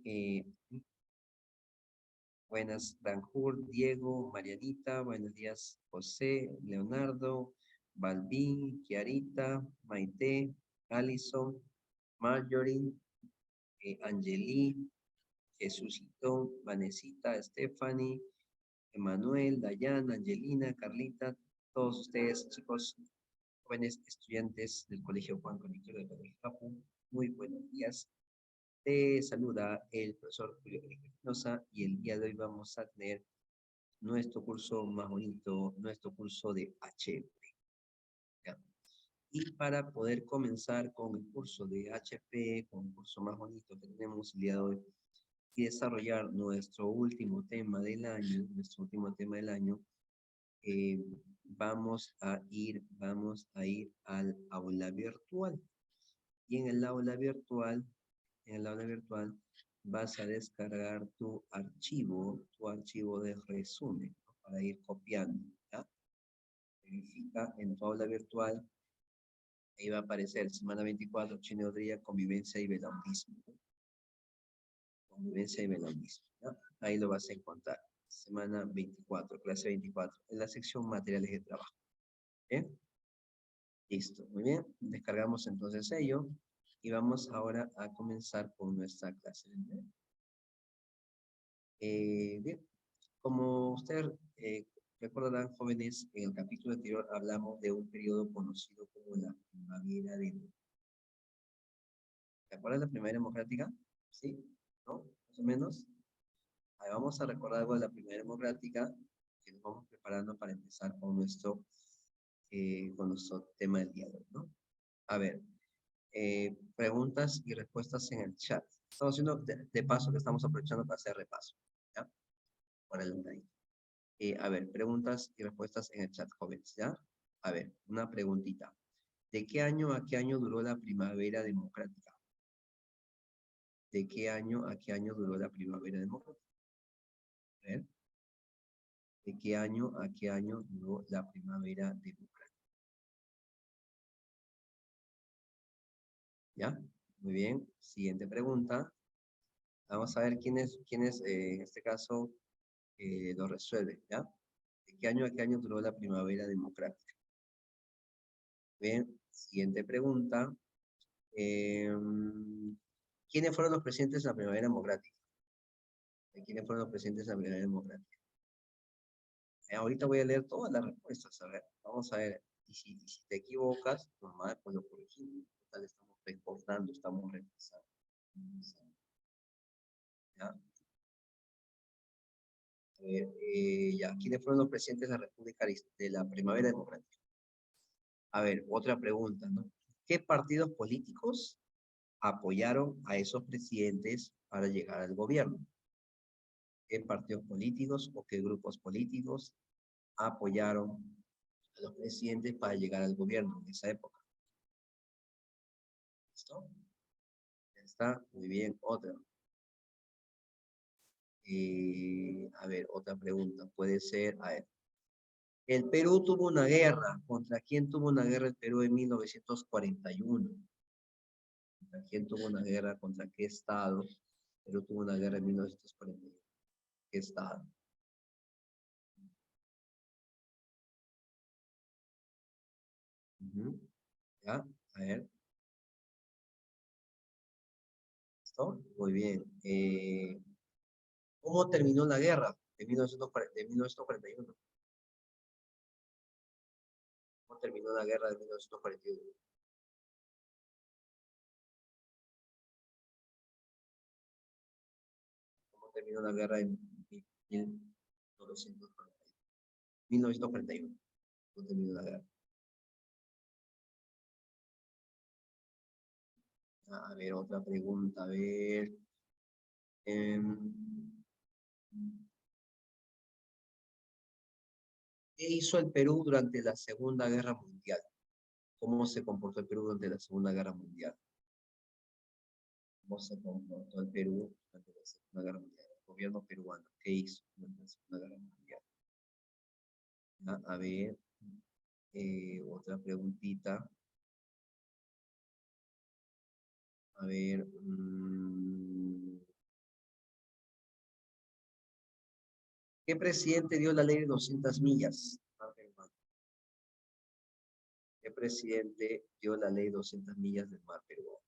Eh, Buenas, Danjur, Diego, Marianita, buenos días, José, Leonardo, Balbín, Kiarita, Maite, Allison, Marjorie, Angeli, Jesucito, Vanesita, Stephanie, Emanuel, Dayana, Angelina, Carlita, todos ustedes, chicos, jóvenes estudiantes del Colegio Juan Conicero de Colegio Japón, muy buenos días. Te saluda el profesor Julio Espinosa y el día de hoy vamos a tener nuestro curso más bonito, nuestro curso de HP. ¿Ya? Y para poder comenzar con el curso de HP, con el curso más bonito que tenemos el día de hoy, y desarrollar nuestro último tema del año, vamos a ir al aula virtual. Y en el aula virtual vas a descargar tu archivo de resumen, ¿no? Para ir copiando, ¿ya? Verifica en tu aula virtual, ahí va a aparecer semana 24, chineodría, convivencia y velandismo, ¿no? Convivencia y velandismo, ¿ya? Ahí lo vas a encontrar. Semana 24, clase 24, en la sección materiales de trabajo. ¿Bien? Listo, muy bien. Descargamos entonces ello y vamos ahora a comenzar con nuestra clase. Bien, como ustedes recordarán, jóvenes, en el capítulo anterior hablamos de un periodo conocido como la primavera democrática. ¿Te acuerdas de la primavera democrática? ¿Sí? ¿No? Más o menos. Ahí vamos a recordar algo de la primavera democrática, que nos vamos preparando para empezar con nuestro tema del día de hoy, ¿no? A ver, preguntas y respuestas en el chat. Estamos haciendo de paso que estamos aprovechando para hacer repaso, ¿ya? Por el online. A ver, preguntas y respuestas en el chat, jóvenes, ¿ya? A ver, una preguntita. ¿De qué año a qué año duró la primavera democrática? ¿De qué año a qué año duró la primavera democrática? A ver, ¿de qué año a qué año duró la primavera democrática? ¿Ya? Muy bien. Siguiente pregunta. Vamos a ver quiénes en este caso, lo resuelven, ¿ya? ¿De qué año a qué año duró la primavera democrática? Bien. Siguiente pregunta. ¿Quiénes fueron los presidentes de la primavera democrática? ¿Quiénes fueron los presidentes de la primavera democrática? Ahorita voy a leer todas las respuestas. A ver, vamos a ver. Y si te equivocas, normal, pues lo corregimos. Total, estamos recordando, estamos repasando. ¿Ya? A ver, ya. ¿Quiénes fueron los presidentes de la República de la primavera democrática? A ver, otra pregunta, ¿no? ¿Qué partidos políticos apoyaron a esos presidentes para llegar al gobierno? ¿Qué partidos políticos o qué grupos políticos apoyaron a los presidentes para llegar al gobierno en esa época? ¿Listo? Ya está, muy bien. Otra. A ver, otra pregunta. Puede ser, a ver. El Perú tuvo una guerra. ¿Contra quién tuvo una guerra el Perú en 1941? ¿Contra quién tuvo una guerra? ¿Contra qué estado? Perú tuvo una guerra en 1941. ¿Qué estado? Ujú. ¿Ya? A ver. ¿Listo? Muy bien. ¿Cómo terminó la guerra de 1941? ¿Cómo terminó la guerra de 1941? ¿Cómo terminó la guerra en 1941? 1941. ¿Cómo terminó la guerra? A ver, otra pregunta. A ver. em, ¿Qué hizo el Perú durante la Segunda Guerra Mundial? ¿Cómo se comportó el Perú durante la Segunda Guerra Mundial? ¿Cómo se comportó el Perú durante la Segunda Guerra Mundial? El gobierno peruano, ¿qué hizo durante la Segunda Guerra Mundial? A ver, otra preguntita. A ver, ¿Qué presidente dio la ley de 200 millas? ¿Qué presidente dio la ley 200 millas del mar Peruano?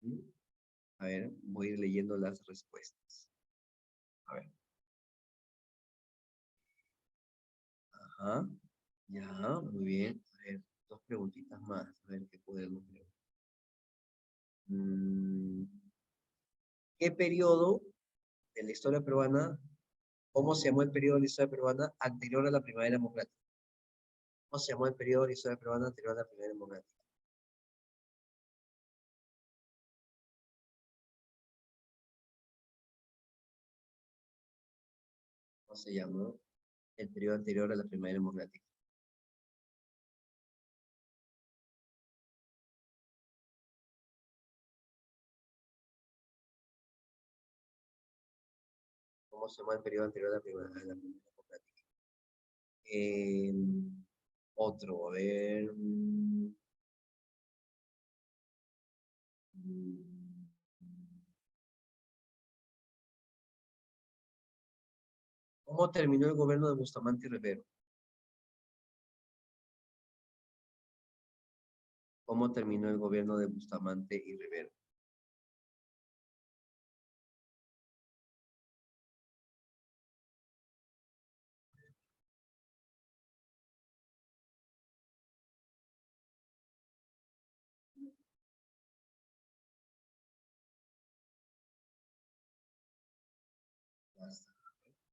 ¿Mm? A ver, voy a ir leyendo las respuestas. A ver. Ajá. Ya, muy bien. A ver, dos preguntitas más. A ver qué podemos ver. Mm, ¿Qué periodo de la historia peruana, cómo se llamó el periodo de la historia peruana anterior a la primavera democrática? ¿Cómo se llamó el periodo de la historia peruana anterior a la primavera democrática? ¿Cómo se llamó el periodo anterior a la primavera democrática? ¿Cómo se llamó el periodo anterior a la primavera democrática? Eh, Otro, a ver. ¿Cómo terminó el gobierno de Bustamante y Rivero? ¿Cómo terminó el gobierno de Bustamante y Rivero? Ya está.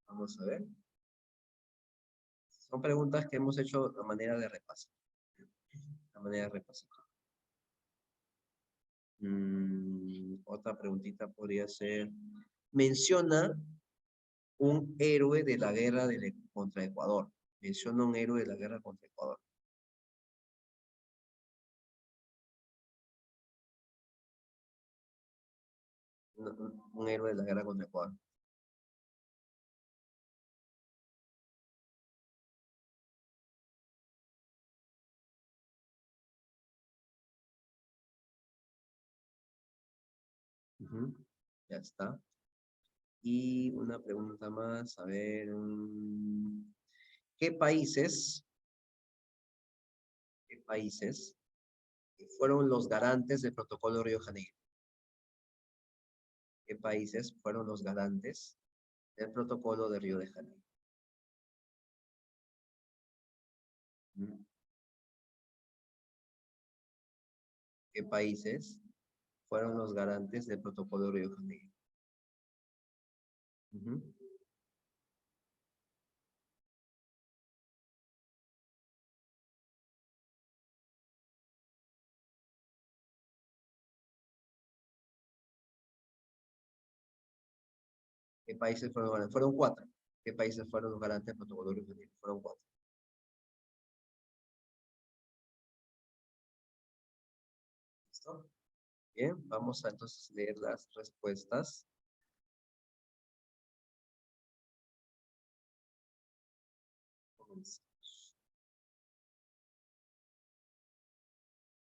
Vamos a ver. Son preguntas que hemos hecho a manera de repaso. A manera de repaso. Otra preguntita podría ser, menciona un héroe de la guerra contra Ecuador. Menciona un héroe de la guerra contra Ecuador. Un héroe de la guerra contra Ecuador. Ujú, ya está. Y una pregunta más, a ver, ¿qué países, qué países fueron los garantes del protocolo de Río de Janeiro? ¿Qué países fueron los garantes del protocolo de Río de Janeiro? Mm, ¿Qué países fueron los garantes del protocolo de Río de Janeiro? Ujú. ¿Qué países fueron los garantes? Fueron cuatro. ¿Qué países fueron los garantes del protocolo de Río de Janeiro? Fueron cuatro. ¿Listo? Bien, vamos a entonces leer las respuestas. Comencemos.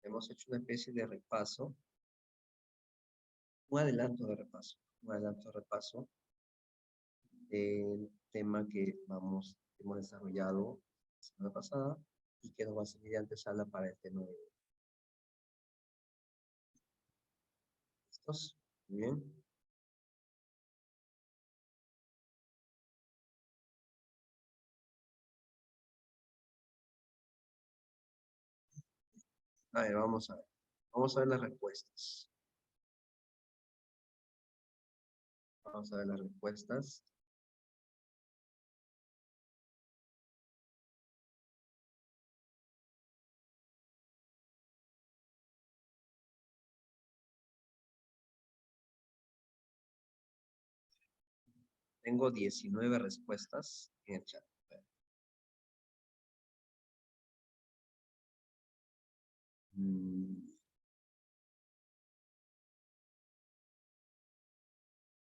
Hemos hecho una especie de repaso, un adelanto de repaso, un adelanto de repaso del tema que hemos desarrollado la semana pasada y que nos va a servir de antesala para el tema de hoy. ¿Listos? Muy bien. A ver, vamos a ver. Vamos a ver las respuestas. Vamos a ver las respuestas. Tengo 19 respuestas en el chat. A ver. Mm,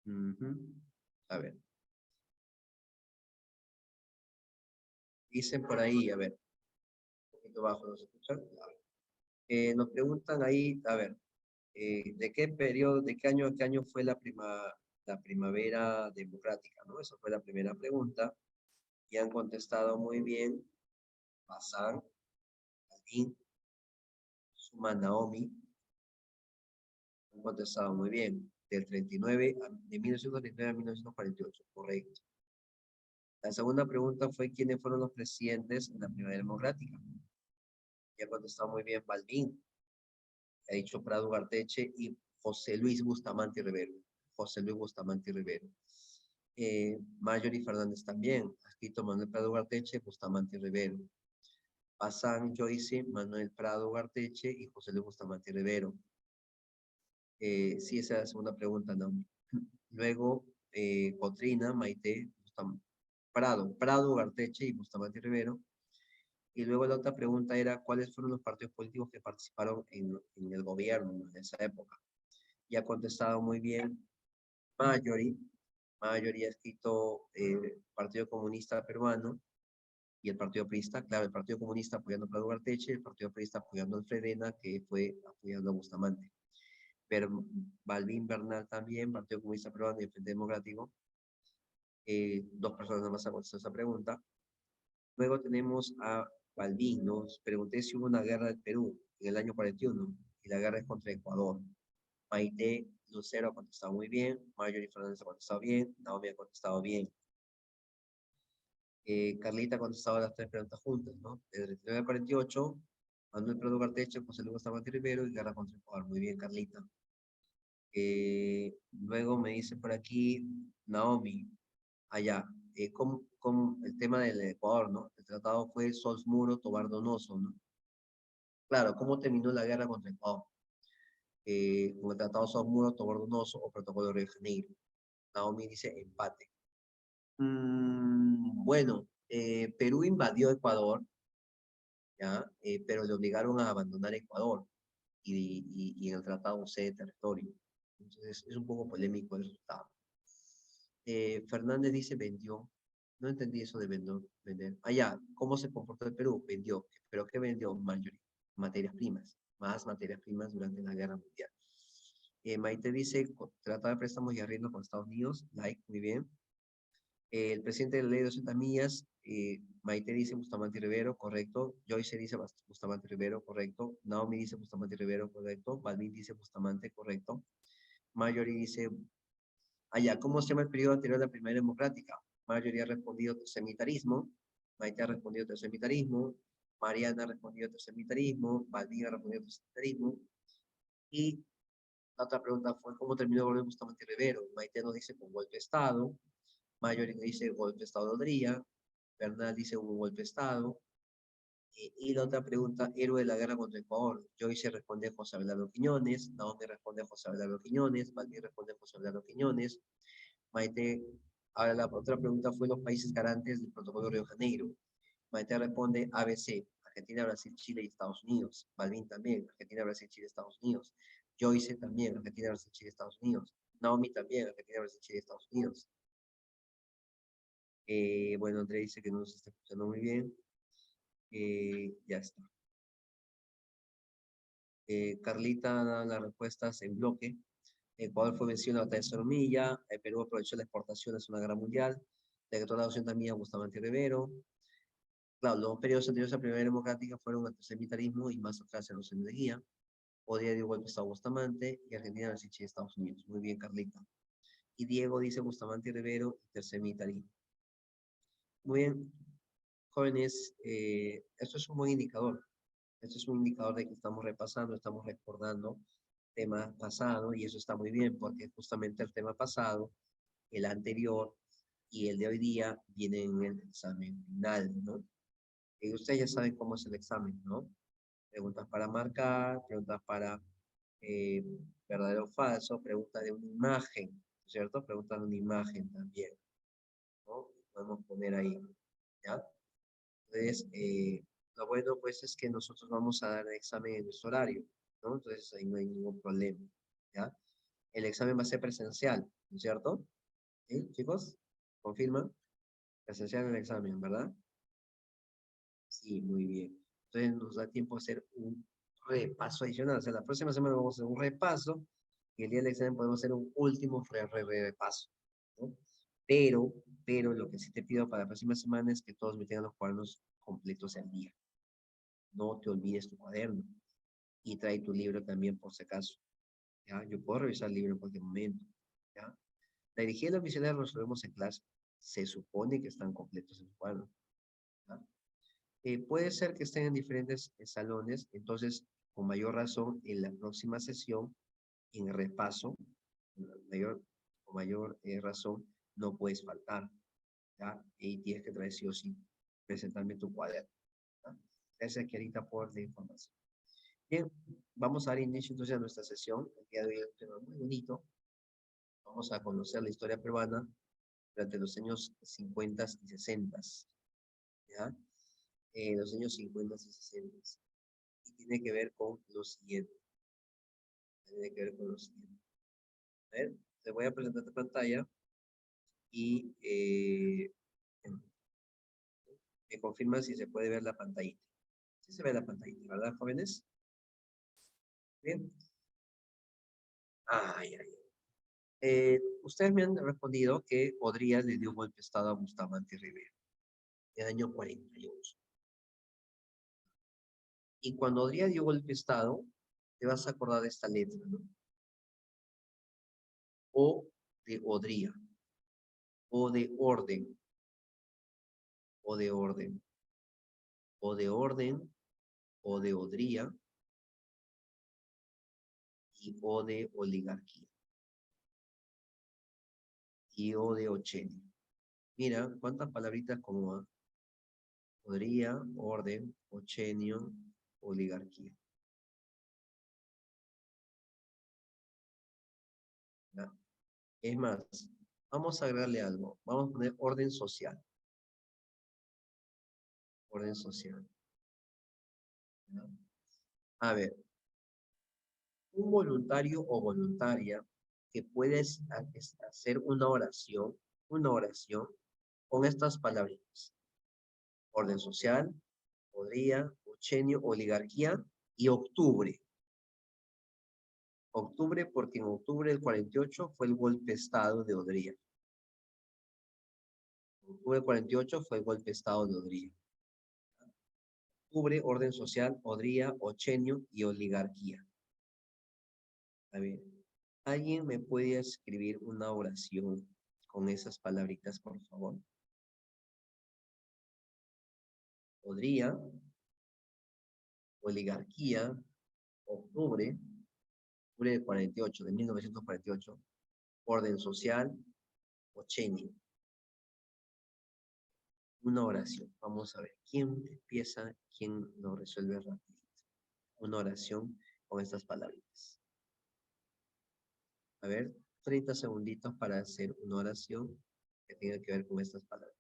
ujú. A ver. Dicen por ahí, a ver, un poquito bajo, ¿nos escuchan? A ver. Nos preguntan ahí, a ver, ¿de qué periodo, de qué año a qué año fue la primavera democrática, ¿no? Esa fue la primera pregunta. Y han contestado muy bien Hassan, Alin, Suma Naomi. Han contestado muy bien. De 1939 a 1948, correcto. La segunda pregunta fue ¿quiénes fueron los presidentes en la primavera democrática? Y ha contestado muy bien Balbín, ha dicho Prado Garteche y José Luis Bustamante Rivero. José Luis Bustamante Rivero. Marjorie Fernández también, ha escrito Manuel Prado Garteche, Bustamante Rivero. Pazán Joyce, Manuel Prado Garteche y José Luis Bustamante Rivero. Sí, esa es la segunda pregunta, ¿no? Luego, Cotrina, Maite, Prado Garteche y Bustamante Rivero. Y luego la otra pregunta era, ¿cuáles fueron los partidos políticos que participaron en el gobierno en esa época? Y ha contestado muy bien Marjorie. Marjorie ha escrito Partido Comunista Peruano y el Partido Priista. Claro, el Partido Comunista apoyando a Prado Garteche, el Partido Priista apoyando a Alfredena, que fue apoyando a Bustamante. Pero Balbín Bernal también, Partido Comunista Peruano y el Frente Democrático. Dos personas nada más han contestado esa pregunta. Luego tenemos a Balbín, nos pregunté si hubo una guerra en Perú en el año 41 y la guerra es contra Ecuador. Maite Lucero ha contestado muy bien, Marjorie Fernández ha contestado bien, Naomi ha contestado bien. Carlita ha contestado las tres preguntas juntas, ¿no? Desde el 39 al 48, Manuel Prado Garteche, José Luis Bustamante Rivero y guerra contra Ecuador. Muy bien, Carlita. Luego me dice por aquí Naomi, allá, como el tema del Ecuador, ¿no? El tratado fue Sosmuro Tobar Donoso, ¿no? Claro, ¿cómo terminó la guerra contra Ecuador? Con el tratado Sosmuro Tobar Donoso o protocolo de Río de Janeiro. Naomi dice empate. Bueno, Perú invadió Ecuador, ¿ya? Pero le obligaron a abandonar Ecuador y en el tratado cede territorio. Entonces es un poco polémico el resultado. Fernández dice vendió. No entendí eso de vender. Ya, ¿cómo se comportó el Perú? Vendió. ¿Pero qué vendió? Marjorie. Materias primas. Más materias primas durante la Guerra Mundial. Maite dice, tratado de préstamos y arriendo con Estados Unidos. Like, muy bien. El presidente de la ley de 200 millas, Maite dice Bustamante Rivero, correcto. Joyce dice Bustamante Rivero, correcto. Naomi dice Bustamante Rivero, correcto. Balvin dice Bustamante, correcto. Marjorie dice ¿cómo se llama el periodo anterior a la primera democrática? Marjorie ha respondido tercermilitarismo, Maite ha respondido tercermilitarismo, Mariana ha respondido tercermilitarismo, Balbín ha respondido tercermilitarismo, y la otra pregunta fue ¿cómo terminó el gobierno de Bustamante Rivero? Maite nos dice con golpe de Estado, Marjorie nos dice golpe de Estado de Odría, Bernal dice hubo golpe de Estado, y la otra pregunta, héroe de la guerra contra Ecuador. Joyce responde José Abelardo Quiñones, Naomi responde José Abelardo Quiñones, Balbín responde José Abelardo Quiñones, Maite, ahora la otra pregunta fue los países garantes del protocolo de Río de Janeiro. Maite responde ABC, Argentina, Brasil, Chile y Estados Unidos. Balvin también, Argentina, Brasil, Chile, Estados Unidos. Joyce también, Argentina, Brasil, Chile, Estados Unidos. Naomi también, Argentina, Brasil, Chile, Estados Unidos. Bueno, André dice que no se está escuchando muy bien. Ya está. Carlita da las respuestas en bloque. Ecuador fue vencido en la batalla de Solomilla. Perú aprovechó la exportación de una guerra mundial. Decretó la 200 millas Bustamante Rivero. Claro, los periodos anteriores a la Primera Democrática fueron el tercermilitarismo y más atrás en los años de guía. Odía dio golpe a Estado Bustamante y Argentina, Brasil, Chile, Estados Unidos. Muy bien, Carlita. Y Diego dice Bustamante Rivero y tercermilitarismo. Muy bien, jóvenes, esto es un buen indicador. Esto es un indicador de que estamos repasando, estamos recordando temas pasados y eso está muy bien porque justamente el tema pasado, el anterior y el de hoy día vienen en el examen final, ¿no? Y ustedes ya saben cómo es el examen, ¿no? Preguntas para marcar, preguntas para eh, verdadero o falso, preguntas de una imagen, ¿cierto? Preguntas de una imagen también, ¿no? Podemos poner ahí, ¿ya? Entonces, lo bueno pues es que nosotros vamos a dar el examen en nuestro horario, ¿no? Entonces ahí no hay ningún problema, ¿ya? El examen va a ser presencial, ¿no es cierto? ¿Sí, chicos? ¿Confirman? Presencial el examen, ¿verdad? Sí, muy bien. Entonces nos da tiempo a hacer un repaso adicional. O sea, la próxima semana vamos a hacer un repaso Y el día del examen podemos hacer un último repaso, ¿no? Pero lo que sí te pido para la próxima semana es que todos me tengan los cuadernos completos al día. No te olvides tu cuaderno. Y trae tu libro también por si acaso. ¿Ya? Yo puedo revisar el libro en cualquier momento. ¿Ya? La dirigida y los misioneros lo resolvemos en clase. Se supone que están completos en el cuaderno. ¿Ya? Puede ser que estén en diferentes salones, entonces, con mayor razón, en la próxima sesión, en repaso, con mayor razón, no puedes faltar. ¿Ya? Y tienes que traer sí o sí, presentarme tu cuaderno. ¿Ya? Gracias, Kiarita, por la información. Bien, vamos a dar inicio entonces a nuestra sesión. El día de hoy es un tema muy bonito. Vamos a conocer la historia peruana durante los años 50 y 60. ¿Ya? Los años 50 y 60. Y tiene que ver con lo siguiente. Tiene que ver con lo siguiente. A ver, te voy a presentar esta pantalla y me confirma si se puede ver la pantallita. Sí se ve la pantallita, ¿verdad, jóvenes? Bien. Ay, ay, ay. Ustedes me han respondido que Odrías le dio un golpe de estado a Bustamante Rivera en el año 48. Y cuando Odrías dio golpe de estado, te vas a acordar de esta letra, ¿no? O de Odría, o de orden, o de orden, o de orden, o de Odría, y O de oligarquía, y O de Ochenio. Mira, cuántas palabritas como Odría, orden, Ochenio, oligarquía. ¿Ya? Es más, vamos a agregarle algo. Vamos a poner orden social. Orden social. ¿Ya? A ver, un voluntario o voluntaria que puedes hacer una oración con estas palabritas. Orden social, podría, ochenio, oligarquía y octubre. Octubre porque en octubre del 48 fue el golpe de estado de Odría. Octubre del 48 fue el golpe de estado de Odría. Octubre, orden social, Odría, ochenio y oligarquía. A ver, ¿alguien me puede escribir una oración con esas palabritas, por favor? Podría, oligarquía, octubre, octubre de 48, de 1948, orden social, ochenio. Una oración. Vamos a ver, ¿quién empieza? ¿Quién lo resuelve rápido? Una oración con estas palabritas. A ver, 30 segunditos para hacer una oración que tenga que ver con estas palabras.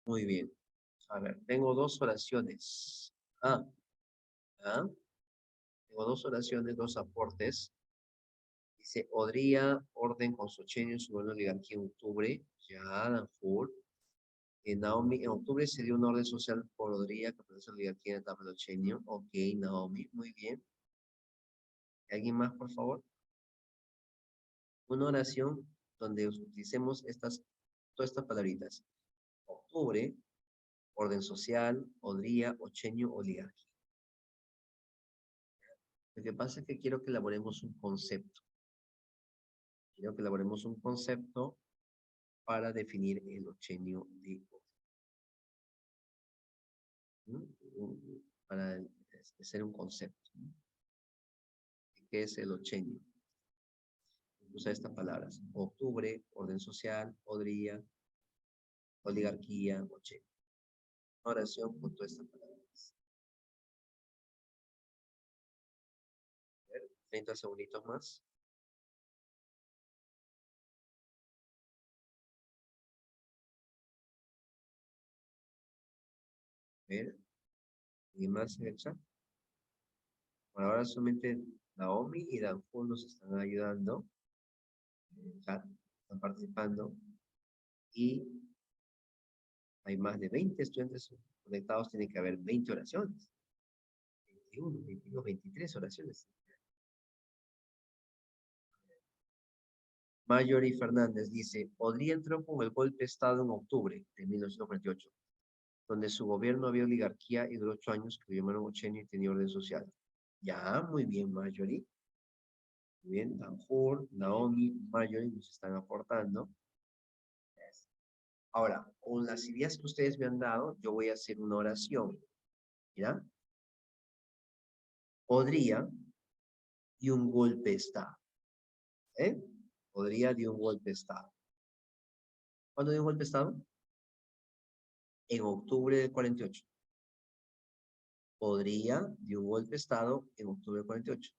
Muy bien. A ver, tengo dos oraciones. Ah, ah, tengo dos oraciones, dos aportes. Dice, Odría, orden con Sochenio, su buena oligarquía en octubre. Ya, Danfur. Naomi, en octubre se dio una orden social por Odría, que pertenece a la oligarquía en etapa de Ochenio. Ok, Naomi, muy bien. ¿Alguien más, por favor? Una oración donde utilicemos todas estas palabritas. Octubre, orden social, Odría, Ochenio, oligarquía. Lo que pasa es que quiero que elaboremos un concepto. Quiero que elaboremos un concepto para definir el ochenio de para hacer un concepto. ¿Qué es el ochenio? Usa estas palabras. Octubre, orden social, podría, oligarquía, Ochenio. Oración con todas estas palabras. A ver, 30 segunditos más. A ver, ¿y más en el chat? Por ahora solamente Naomi y Danfur nos están ayudando. En el chat están participando. Y hay más de 20 estudiantes conectados. Tiene que haber 20 oraciones. 21, 22, 23 oraciones. Marjorie Fernández dice, Odría entró con el golpe de Estado en octubre de 1948, donde su gobierno había oligarquía y duró 8 años, que lo llamaron Ochenio y tenía orden social. Ya, muy bien, Marjorie. Muy bien, Danjur, Naomi, Marjorie nos están aportando. Ahora, con las ideas que ustedes me han dado, yo voy a hacer una oración. ¿Ya? Podría y un golpe de Estado. ¿Eh? Podría de un golpe de Estado. ¿Cuándo dio un golpe de Estado? En octubre del 48. Podría de un golpe de Estado en octubre del 48.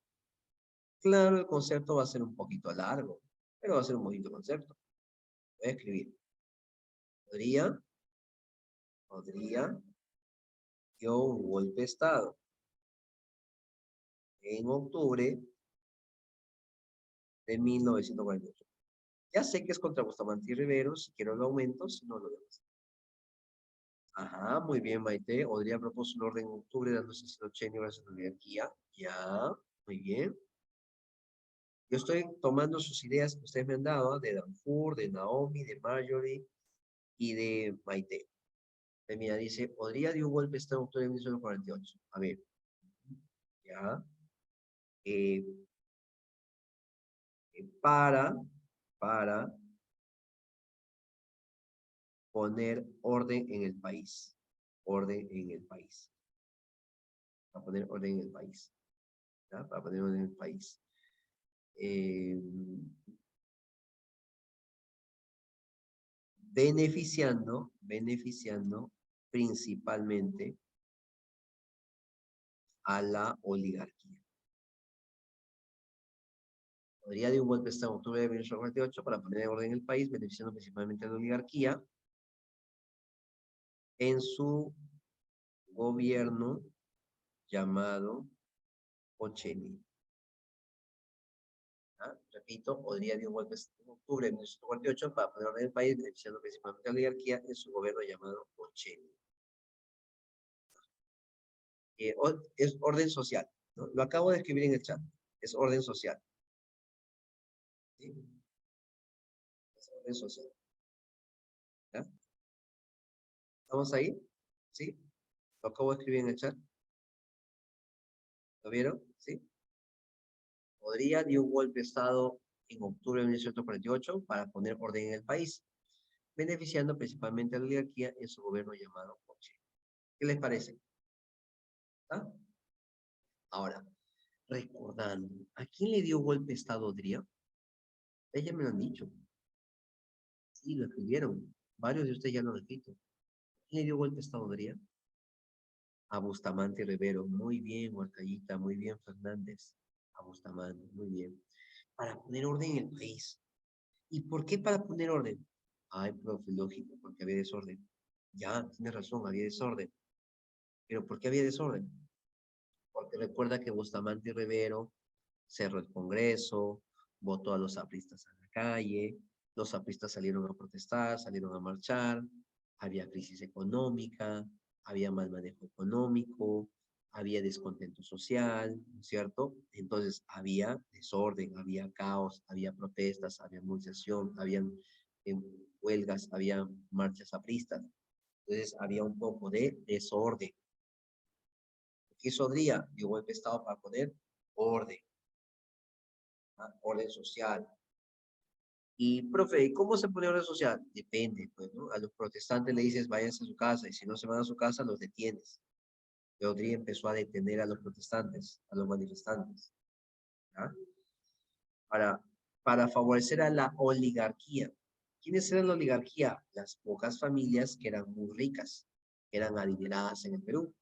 Claro, el concepto va a ser un poquito largo, pero va a ser un bonito concepto. Voy a escribir. Podría dio un golpe de Estado en octubre de 1948. Ya sé que es contra Bustamante y Rivero, si quiero lo aumento, si no lo demás. Ajá, muy bien, Maite. Odría propuso un orden en octubre dándose a Ochenio gracias a la oligarquía. Ya, muy bien. Yo estoy tomando sus ideas que ustedes me han dado, de Danfur, de Naomi, de Marjorie y de Maite. Mira, dice, podría dio un golpe de Estado en octubre de 1948. A ver, ya. Eh, para poner orden en el país. Orden en el país. Para poner orden en el país. ¿Ya? Para poner orden en el país. Beneficiando principalmente a la oligarquía. Podría de un golpe de Estado en octubre de 1948 para poner en orden el país, beneficiando principalmente a la oligarquía en su gobierno llamado Ochenio. ¿Ah? Repito, podría de un golpe en octubre de 1948 para poner en orden el país, beneficiando principalmente a la oligarquía en su gobierno llamado Ochenio. Es orden social, ¿no? Lo acabo de escribir en el chat. Es orden social. ¿Sí? Es orden social. ¿Ya? ¿Estamos ahí? ¿Sí? Lo acabo de escribir en el chat. ¿Lo vieron? ¿Sí? Podría dio un golpe de Estado en octubre de 1948 para poner orden en el país, beneficiando principalmente a la oligarquía en su gobierno llamado Ochenio. ¿Qué les parece? ¿Ah? Ahora, recordando, ¿a quién le dio golpe de Estado Odría? Ella me lo han dicho. Sí, lo escribieron. Varios de ustedes ya lo han escrito. ¿Quién le dio golpe de Estado Odría? A Bustamante y Rivero. Muy bien, Huarcayita. Muy bien, Fernández. A Bustamante. Muy bien. Para poner orden en el país. ¿Y por qué para poner orden? Ay, profe, lógico, porque había desorden. Ya, tienes razón, había desorden. ¿Pero por qué había desorden? Porque recuerda que Bustamante y Rivero cerró el Congreso, votó a los apristas a la calle, los apristas salieron a protestar, salieron a marchar, había crisis económica, había mal manejo económico, había descontento social, ¿no es cierto? Entonces había desorden, había caos, había protestas, había movilización, había huelgas, había marchas apristas. Entonces había un poco de desorden. ¿Qué hizo Odría? Dio golpe de Estado para poner orden, ¿ah? Orden social. Y, profe, ¿y cómo se pone orden social? Depende, pues, ¿no? A los protestantes le dices, váyanse a su casa, y si no se van a su casa, los detienes. Y Odría empezó a detener a los protestantes, a los manifestantes. ¿Ah? Ahora, para favorecer a la oligarquía. ¿Quiénes eran la oligarquía? Las pocas familias que eran muy ricas, que eran adineradas en el Perú.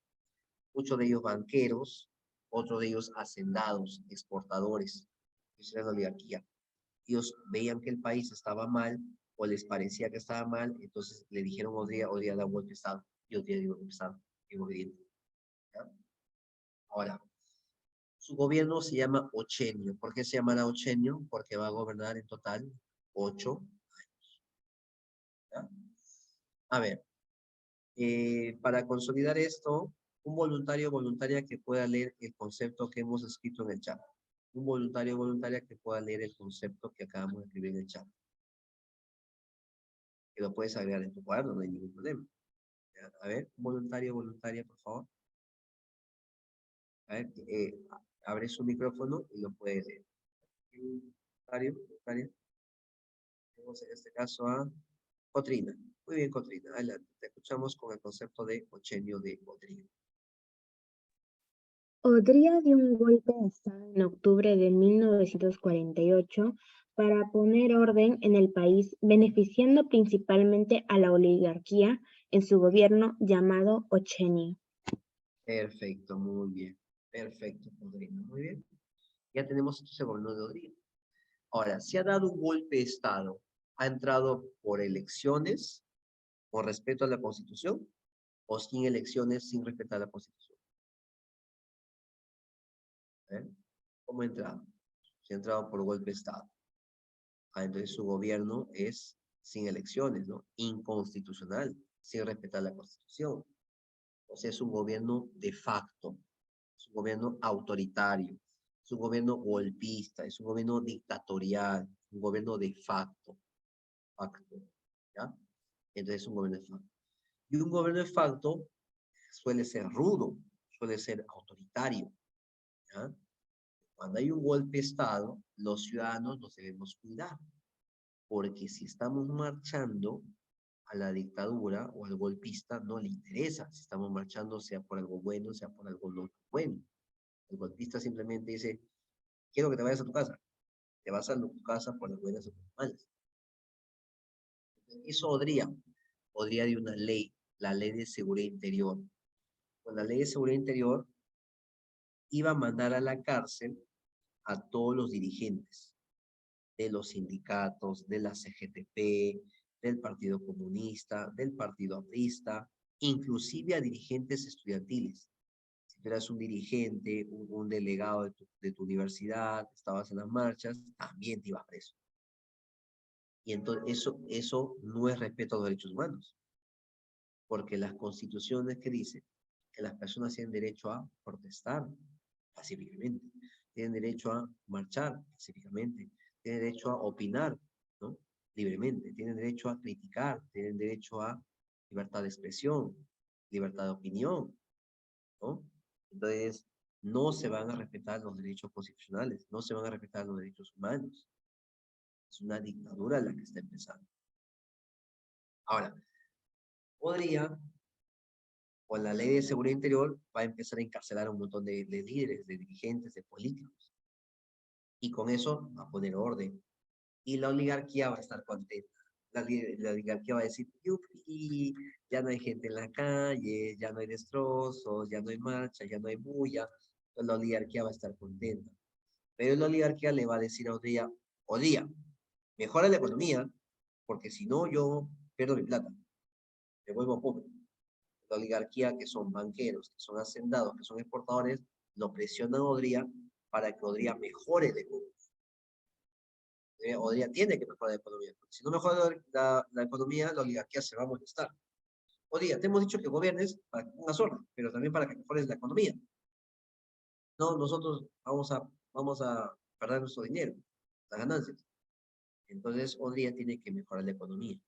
Muchos de ellos banqueros, otros de ellos hacendados, exportadores. Esa era la oligarquía. Ellos veían que el país estaba mal o les parecía que estaba mal, entonces le dijeron Odría da un golpe de Estado. Y Odría dio un golpe de Estado, en obediente. ¿Ya? Ahora, su gobierno se llama Ochenio. ¿Por qué se llamará Ochenio? Porque va a gobernar en total 8 años. ¿Ya? A ver, para consolidar esto, un voluntario o voluntaria que pueda leer el concepto que hemos escrito en el chat. Un voluntario o voluntaria que pueda leer el concepto que acabamos de escribir en el chat. Que lo puedes agregar en tu cuaderno, no hay ningún problema. ¿Ya? A ver, un voluntario o voluntaria, por favor. A ver, abre su micrófono y lo puede leer. Voluntario, voluntaria. Tenemos en este caso a Cotrina. Muy bien, Cotrina. Adelante. Te escuchamos con el concepto de Ochenio de Odría. Odría dio un golpe de Estado en octubre de 1948 para poner orden en el país, beneficiando principalmente a la oligarquía en su gobierno llamado Ochenio. Perfecto, muy bien. Perfecto, Cotrina. Muy bien. Ya tenemos entonces el gobierno de Odría. Ahora, si ha dado un golpe de Estado, ha entrado por elecciones, con respeto a la Constitución, o sin elecciones, sin respetar la Constitución. ¿Eh? ¿Cómo ha entrado? Si ha entrado por golpe de Estado. Entonces su gobierno es sin elecciones, ¿no? Inconstitucional, sin respetar la Constitución. O sea, es un gobierno de facto, es un gobierno autoritario, es un gobierno golpista, es un gobierno dictatorial, un gobierno de facto, ¿ya? Entonces es un gobierno de facto. Y un gobierno de facto suele ser rudo, suele ser autoritario, ¿ya? Cuando hay un golpe de Estado, los ciudadanos nos debemos cuidar, porque si estamos marchando a la dictadura o al golpista, no le interesa si estamos marchando, sea por algo bueno, sea por algo no bueno. El golpista simplemente dice, quiero que te vayas a tu casa. Te vas a tu casa por las buenas o por las malas. Eso podría de una ley, la ley de seguridad interior. Con la ley de seguridad interior iba a mandar a la cárcel a todos los dirigentes de los sindicatos, de la CGTP, del Partido Comunista, del Partido Aprista, inclusive a dirigentes estudiantiles. Si tú eras un dirigente, un delegado de tu universidad, estabas en las marchas, también te ibas preso. Y entonces eso no es respeto a los derechos humanos, porque las constituciones que dicen que las personas tienen derecho a protestar pacíficamente, tienen derecho a marchar pacíficamente, tienen derecho a opinar, ¿no? Libremente, tienen derecho a criticar, tienen derecho a libertad de expresión, libertad de opinión, ¿no? Entonces, no se van a respetar los derechos constitucionales, no se van a respetar los derechos humanos. Es una dictadura la que está empezando. Ahora, podría, con la ley de seguridad interior, va a empezar a encarcelar a un montón de líderes, de dirigentes, de políticos. Y con eso va a poner orden. Y la oligarquía va a estar contenta. La oligarquía va a decir, yupi, ya no hay gente en la calle, ya no hay destrozos, ya no hay marcha, ya no hay bulla. Entonces la oligarquía va a estar contenta. Pero la oligarquía le va a decir a Odía, mejora la economía, porque si no yo pierdo mi plata, me vuelvo pobre. La oligarquía, que son banqueros, que son hacendados, que son exportadores, lo presionan a Odría para que Odría mejore la economía. Odría tiene que mejorar la economía, porque si no mejora la economía, la oligarquía se va a molestar. Odría, te hemos dicho que gobiernes para que pongas orden, pero también para que mejores la economía. No, nosotros vamos a perder nuestro dinero, las ganancias. Entonces, Odría tiene que mejorar la economía.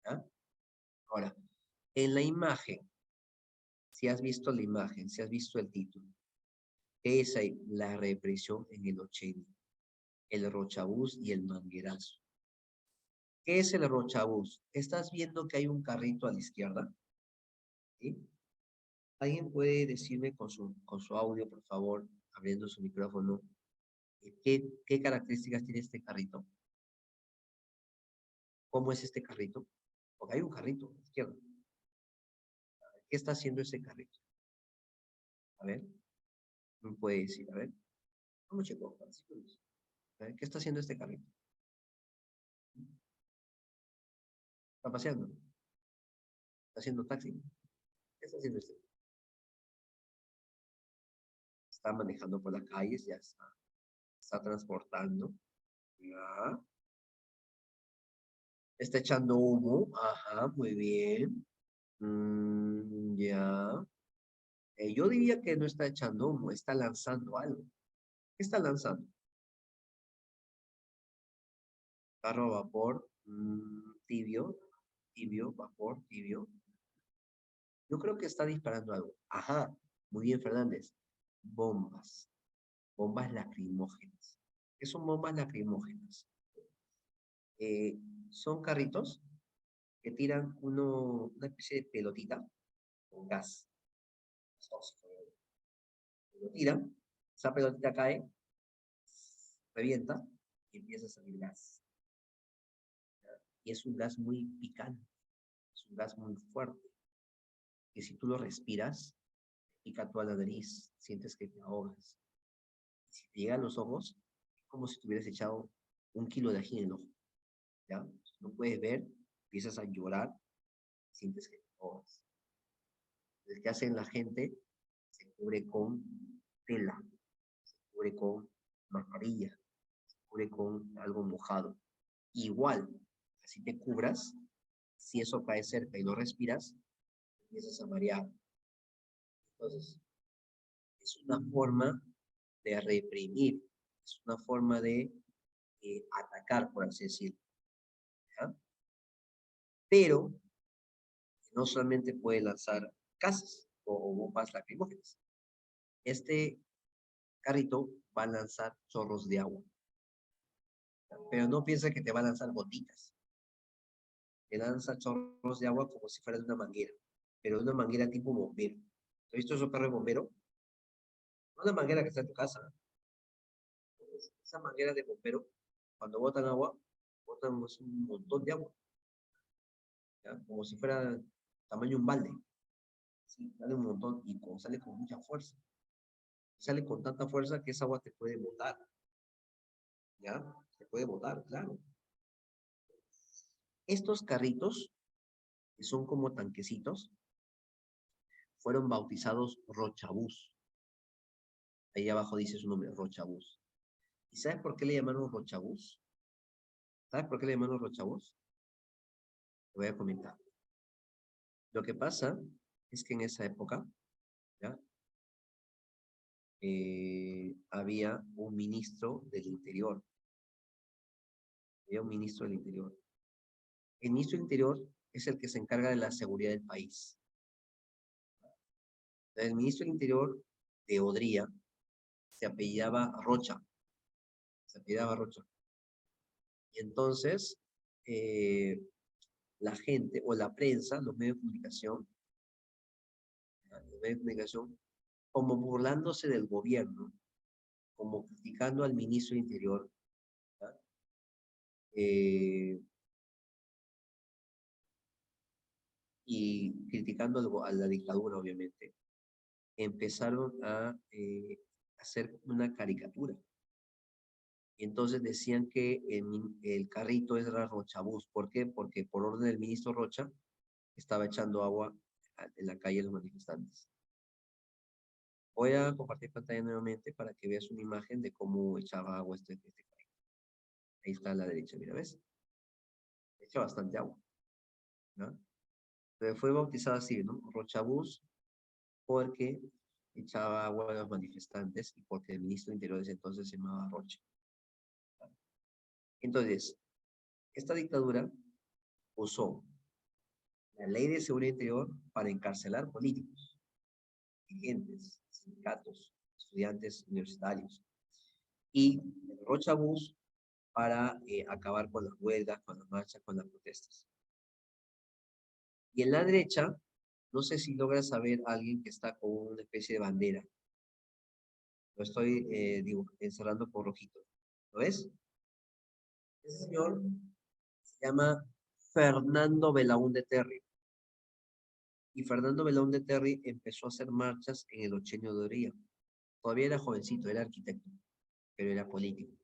¿Ya? Ahora, en la imagen, si has visto la imagen, si has visto el título, ¿qué es ahí? La represión en el 80, el rochabús y el manguerazo. ¿Qué es el rochabús? ¿Estás viendo que hay un carrito a la izquierda? ¿Sí? ¿Alguien puede decirme con su audio, por favor, abriendo su micrófono, ¿Qué características tiene este carrito? ¿Cómo es este carrito? Porque hay un carrito a la izquierda. ¿Qué está haciendo ese carrito? A ver, no puede decir, a ver. Vamos, chicos, a ver, ¿qué está haciendo este carrito? ¿Está paseando? ¿Está haciendo taxi? ¿Qué está haciendo este? Está manejando por las calles, ya está transportando. Ya. Está echando humo. Ajá, muy bien. Ya. Yo diría que no está echando humo, está lanzando algo. ¿Qué está lanzando? Carro a vapor, tibio, vapor, tibio. Yo creo que está disparando algo. Ajá, muy bien, Fernández. Bombas, bombas lacrimógenas. ¿Qué son bombas lacrimógenas? Eh, Son carritos que tiran una especie de pelotita con gas. Lo tiran, esa pelotita cae, revienta y empieza a salir gas. Y es un gas muy picante, es un gas muy fuerte, que si tú lo respiras, pica toda la nariz, sientes que te ahogas. Si te llegan los ojos, es como si te hubieras echado 1 kilo de ají en el ojo, ¿ya? No puedes ver, empiezas a llorar, sientes que te ahogas. El que hacen la gente se cubre con tela, se cubre con mascarilla, se cubre con algo mojado. Igual, si te cubras, si eso cae cerca y lo respiras, empiezas a marear. Entonces, es una forma de reprimir, es una forma de atacar, por así decirlo. ¿Ya? Pero no solamente puede lanzar gases o bombas lacrimógenas. Este carrito va a lanzar chorros de agua. Pero no piensa que te va a lanzar gotitas. Te lanza chorros de agua como si fuera de una manguera, pero una manguera tipo bombero. ¿Has visto esos carros de bombero? No la manguera que está en tu casa. Esa manguera de bombero, cuando botan agua, botan un montón de agua, ¿ya? Como si fuera tamaño de un balde. Sí, sale un montón y sale con mucha fuerza. Sale con tanta fuerza que esa agua te puede botar, ¿ya? Te puede botar, claro. Estos carritos, que son como tanquecitos, fueron bautizados Rochabús. Ahí abajo dice su nombre, Rochabús. ¿Y sabes por qué le llamaron Rochabús? ¿Sabes por qué le llamaron Rochabús? Te voy a comentar. Lo que pasa es que en esa época, ¿ya? Había un ministro del Interior. Había un ministro del Interior. El ministro del Interior es el que se encarga de la seguridad del país. El ministro del Interior de Odría se apellidaba Rocha. Se apellidaba Rocha. Y entonces, la gente o la prensa, los medios de comunicación, como burlándose del gobierno, como criticando al ministro del Interior, y criticando a la dictadura, obviamente, empezaron a hacer una caricatura. Y entonces decían que el carrito era Rochabús. ¿Por qué? Porque por orden del ministro Rocha estaba echando agua en la calle a los manifestantes. Voy a compartir pantalla nuevamente para que veas una imagen de cómo echaba agua este carrito. Ahí está a la derecha, mira, ¿ves? Echa bastante agua, ¿no? Pero fue bautizado así, ¿no? Rochabús, porque echaba agua a los manifestantes y porque el ministro de Interior desde entonces se llamaba Rocha. Entonces, esta dictadura usó la ley de seguridad interior para encarcelar políticos, dirigentes, sindicatos, estudiantes universitarios, y el Rochabús para acabar con las huelgas, con las marchas, con las protestas. Y en la derecha, no sé si logras saber a alguien que está con una especie de bandera. Lo estoy encerrando por rojito. ¿Lo ves? Ese señor se llama Fernando Belaúnde Terry. Y Fernando Belaúnde Terry empezó a hacer marchas en el Ochenio de Oría. Todavía era jovencito, era arquitecto, pero era político.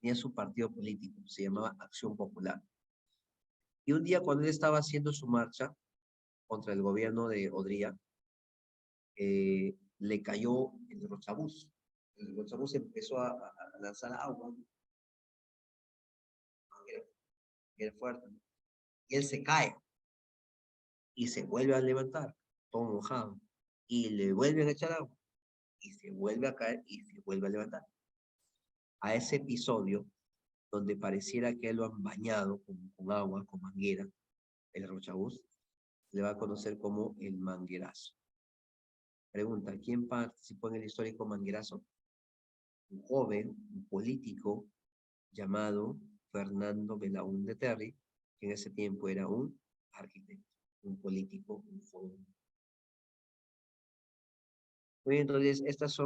Tenía su partido político, se llamaba Acción Popular. Y un día cuando él estaba haciendo su marcha contra el gobierno de Odría, le cayó el rochabús. El rochabús empezó a lanzar agua, era fuerte, y él se cae y se vuelve a levantar, todo mojado, y le vuelven a echar agua, y se vuelve a caer y se vuelve a levantar. A ese episodio, donde pareciera que lo han bañado con agua, con manguera, el rochabús, le va a conocer como el manguerazo. Pregunta, ¿quién participó en el histórico manguerazo? Un joven, un político llamado Fernando Belaúnde Terry, que en ese tiempo era un arquitecto, un político, un joven. Muy bien, entonces, esta es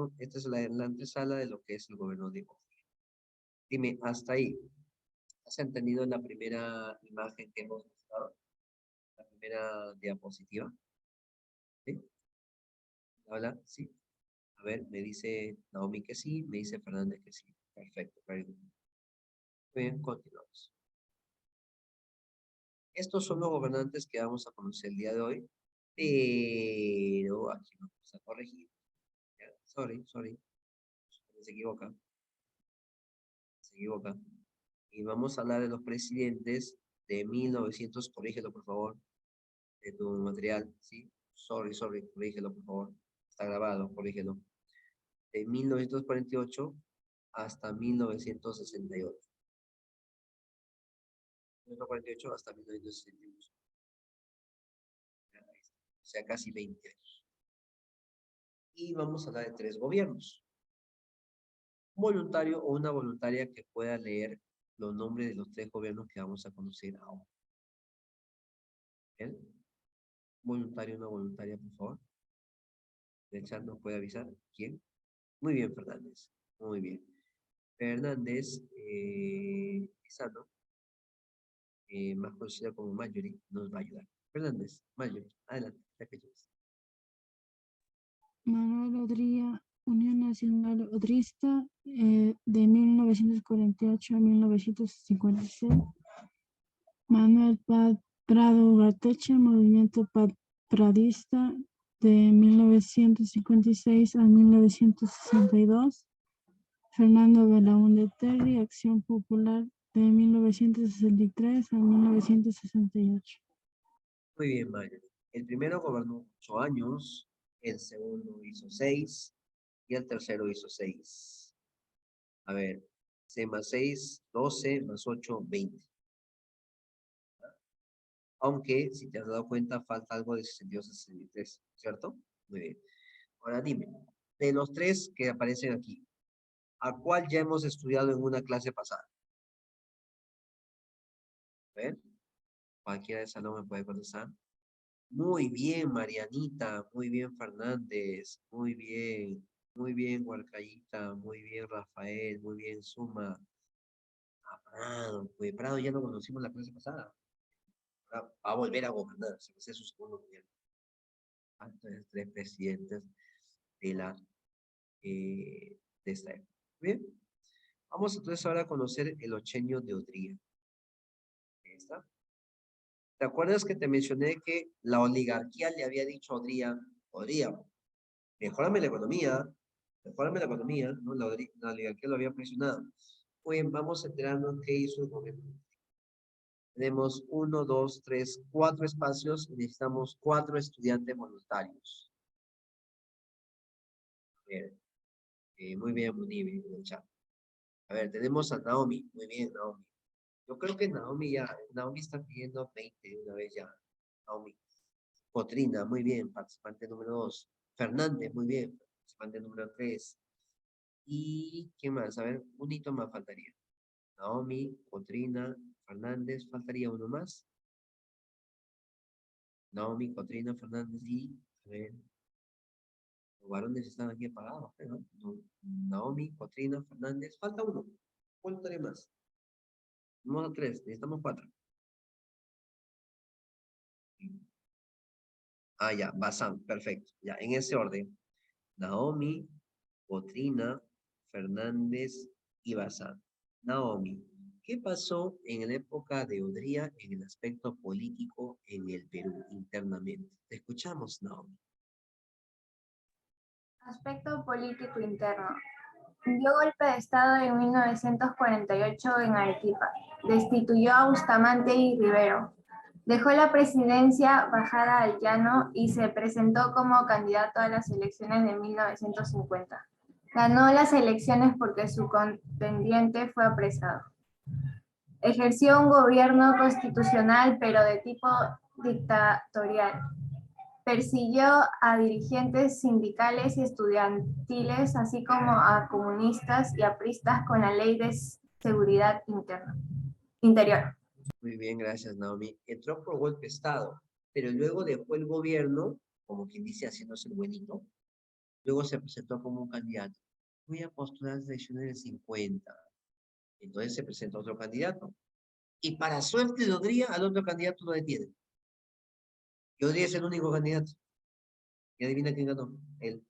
la antesala de lo que es el gobierno de Bogotá. Dime, hasta ahí, ¿has entendido la primera imagen que hemos mostrado? La primera diapositiva. ¿Sí? ¿Habla? Sí. A ver, me dice Naomi que sí, me dice Fernández que sí. Perfecto, very good. Muy bien, continuamos. Estos son los gobernantes que vamos a conocer el día de hoy, pero aquí vamos a corregir. ¿Ya? Sorry. Se equivoca. Y vamos a hablar de los presidentes de 1900, corrígelo por favor, de tu material, ¿sí? Sorry, corrígelo por favor. Está grabado, corrígelo. De 1948 hasta 1968. 1948 hasta 1968. O sea, casi 20 años. Y vamos a hablar de 3 gobiernos. Un voluntario o una voluntaria que pueda leer los nombres de los 3 gobiernos que vamos a conocer ahora. ¿Bien? Voluntario o una voluntaria, por favor. El chat nos puede avisar. ¿Quién? Muy bien, Fernández. Muy bien. Fernández, Pisano, más conocida como Marjorie, nos va a ayudar. Fernández, Marjorie, adelante. Manuel Odría, Unión Nacional Odrista, de 1948 a 1956. Manuel Prado Ugarteche, Movimiento Pradista, de 1956 a 1962. Fernando Belaúnde Terry, Acción Popular, de 1963 a 1968. Muy bien, Marjorie. El primero gobernó 8 años, el segundo hizo 6 y el tercero hizo 6. A ver, 6 más 6, 12 más 8, 20. Aunque, si te has dado cuenta, falta algo de 62 a 63, ¿cierto? Muy bien. Ahora dime, de los 3 que aparecen aquí, ¿a cuál ya hemos estudiado en una clase pasada? A ver, cualquiera de esas no me puede contestar. Muy bien, Marianita, muy bien, Fernández, muy bien, Huarcayita, muy bien, Rafael, muy bien, Suma. Prado, pues Prado ya lo conocimos la clase pasada. Ahora va a volver a gobernar, se va a hacer su segundo gobierno. Entonces, 3 presidentes de esta época. Bien, vamos entonces ahora a conocer el ochenio de Odría. Ahí está. ¿Te acuerdas que te mencioné que la oligarquía le había dicho a Odría, mejórame la economía, ¿no? La oligarquía lo había presionado. Muy bien, vamos enterando qué hizo el gobierno. Tenemos 1, 2, 3, 4 espacios y necesitamos 4 estudiantes voluntarios. Bien. Muy bien, Munibi, en el chat. A ver, tenemos a Naomi. Muy bien, Naomi. Yo creo que Naomi está pidiendo 20 de una vez ya. Naomi. Cotrina, muy bien, participante número 2. Fernández, muy bien, participante número 3. ¿Y qué más? A ver, un hito más faltaría. Naomi, Cotrina, Fernández, faltaría uno más. Naomi, Cotrina, Fernández y, a ver, Los varones están aquí apagados, ¿no? Naomi, Cotrina, Fernández, falta uno. ¿Cuánto tenemos más? No, 3, necesitamos 4. Ah, ya, Bazán, perfecto. Ya, en ese orden. Naomi, Cotrina, Fernández y Bazán. Naomi, ¿qué pasó en la época de Odría en el aspecto político en el Perú internamente? Te escuchamos, Naomi. Aspecto político interno. Dio golpe de Estado en 1948 en Arequipa. Destituyó a Bustamante y Rivero. Dejó la presidencia bajada al llano y se presentó como candidato a las elecciones de 1950. Ganó las elecciones porque su contendiente fue apresado. Ejerció un gobierno constitucional, pero de tipo dictatorial. Persiguió a dirigentes sindicales y estudiantiles, así como a comunistas y apristas con la Ley de Seguridad Interior. Muy bien, gracias, Naomi. Entró por golpe de Estado, pero luego dejó el gobierno, como quien dice, haciéndose el buenito. Luego se presentó como un candidato. Voy a postular las elecciones del 50. Entonces se presenta otro candidato. Y para suerte de Odría, al otro candidato lo detienen. Y Odría es el único candidato. Y adivina quién ganó. Él.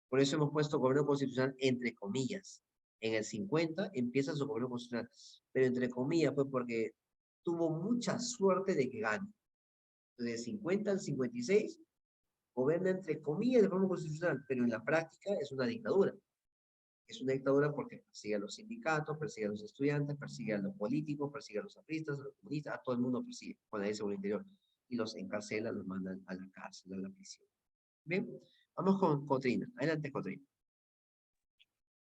Por eso hemos puesto gobierno constitucional entre comillas. En el 50 empieza su gobierno constitucional. Pero entre comillas fue porque tuvo mucha suerte de que gane. Entonces, del 50 al 56, gobierna entre comillas de forma constitucional, pero en la práctica es una dictadura. Es una dictadura porque persigue a los sindicatos, persigue a los estudiantes, persigue a los políticos, persigue a los apristas, a los comunistas, a todo el mundo persigue con la ley de seguridad interior. Y los encarcela, los mandan a la cárcel, a la prisión. Bien, vamos con Cotrina. Adelante, Cotrina.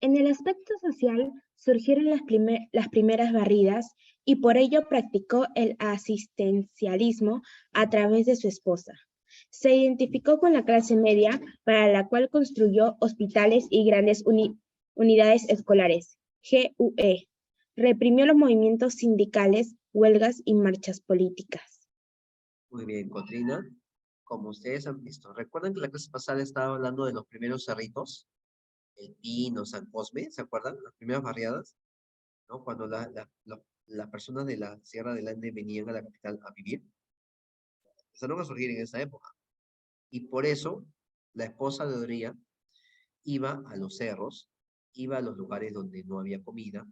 En el aspecto social surgieron las primeras barridas y por ello practicó el asistencialismo a través de su esposa. Se identificó con la clase media, para la cual construyó hospitales y grandes unidades escolares, GUE. Reprimió los movimientos sindicales, huelgas y marchas políticas. Muy bien, Cotrina. Como ustedes han visto, ¿recuerdan que la clase pasada estaba hablando de los primeros cerritos? El Pino, San Cosme, ¿se acuerdan? Las primeras barriadas, ¿no? Cuando las personas de la Sierra del Ande venían a la capital a vivir, empezaron a surgir en esa época. Y por eso, la esposa de Odría iba a los cerros, iba a los lugares donde no había comida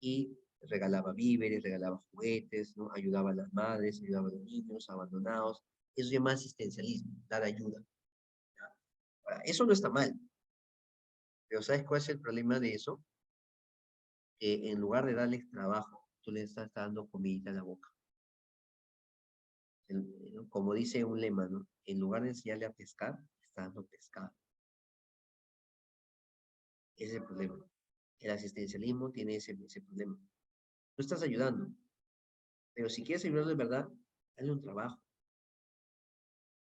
y regalaba víveres, regalaba juguetes, ¿no? Ayudaba a las madres, ayudaba a los niños abandonados. Eso se llama asistencialismo, dar ayuda. ¿Ya? Ahora, eso no está mal. Pero ¿sabes cuál es el problema de eso? Que en lugar de darles trabajo, tú les estás dando comidita en la boca. Como dice un lema, ¿no? En lugar de enseñarle a pescar, está dando pescado. Ese es el problema. El asistencialismo tiene ese problema. Tú estás ayudando, pero si quieres ayudar de verdad, dale un trabajo.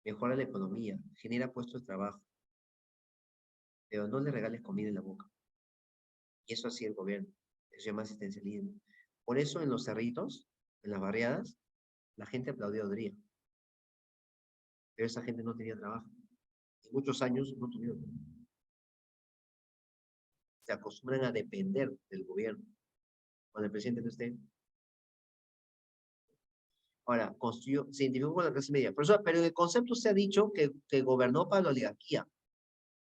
Mejora la economía, genera puestos de trabajo, pero no le regales comida en la boca. Y eso hacía el gobierno. Eso se llama asistencialismo. Por eso en los cerritos, en las barriadas, la gente aplaudió a Odría. Pero esa gente no tenía trabajo. En muchos años no tuvieron trabajo. Se acostumbran a depender del gobierno. Cuando el presidente no esté. Ahora, se identificó con la clase media. Pero en el concepto se ha dicho que gobernó para la oligarquía.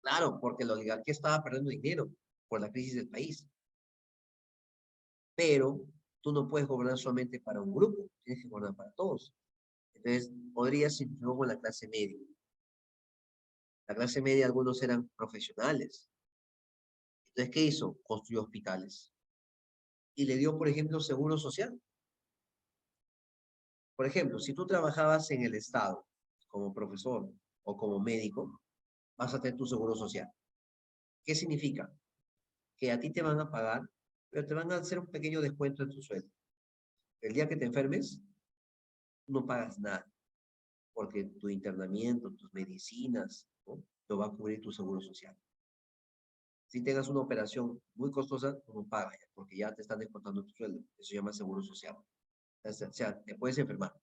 Claro, porque la oligarquía estaba perdiendo dinero por la crisis del país. Pero tú no puedes gobernar solamente para un grupo, tienes que gobernar para todos. Entonces, podría se identificó con la clase media. La clase media, algunos eran profesionales. Entonces, ¿qué hizo? Construyó hospitales. Y le dio, por ejemplo, seguro social. Por ejemplo, si tú trabajabas en el Estado como profesor o como médico, vas a tener tu seguro social. ¿Qué significa? Que a ti te van a pagar, pero te van a hacer un pequeño descuento en tu sueldo. El día que te enfermes, no pagas nada, porque tu internamiento, tus medicinas, ¿no? Lo va a cubrir tu seguro social. Si tengas una operación muy costosa, no pagas ya, porque ya te están descontando tu sueldo. Eso se llama seguro social. O sea, te puedes enfermar.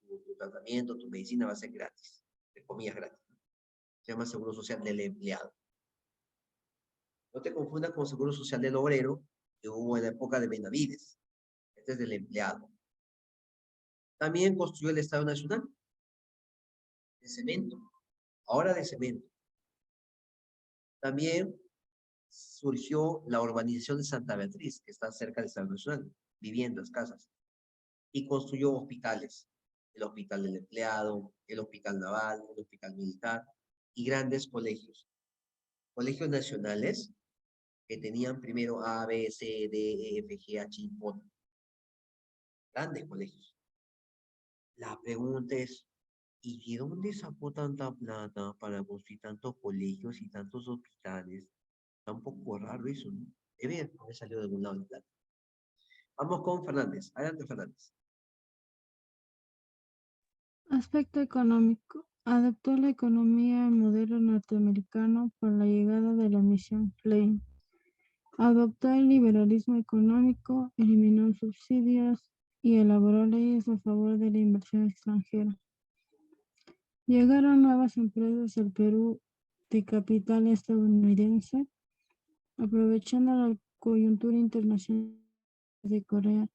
Tu tratamiento, tu medicina va a ser gratis, de comillas gratis. Se llama Seguro Social del Empleado. No te confundas con Seguro Social del Obrero, que hubo en la época de Benavides. Este es del empleado. También construyó el Estado Nacional de cemento, ahora de cemento. También surgió la urbanización de Santa Beatriz, que está cerca del Estado Nacional, viviendas, casas, y construyó hospitales, el Hospital del Empleado, el Hospital Naval, el Hospital Militar, y grandes colegios. Colegios nacionales que tenían primero A, B, C, D, E, F, G, H, I, J. Grandes colegios. La pregunta es, ¿y de dónde sacó tanta plata para construir tantos colegios y tantos hospitales? Está un poco raro eso, ¿no? Debe haber salido de algún lado de plata. Vamos con Fernández. Adelante, Fernández. Aspecto económico. Adaptó la economía al modelo norteamericano por la llegada de la misión Klein. Adoptó el liberalismo económico, eliminó subsidios y elaboró leyes a favor de la inversión extranjera. Llegaron nuevas empresas al Perú de capital estadounidense, aprovechando la coyuntura internacional de Corea.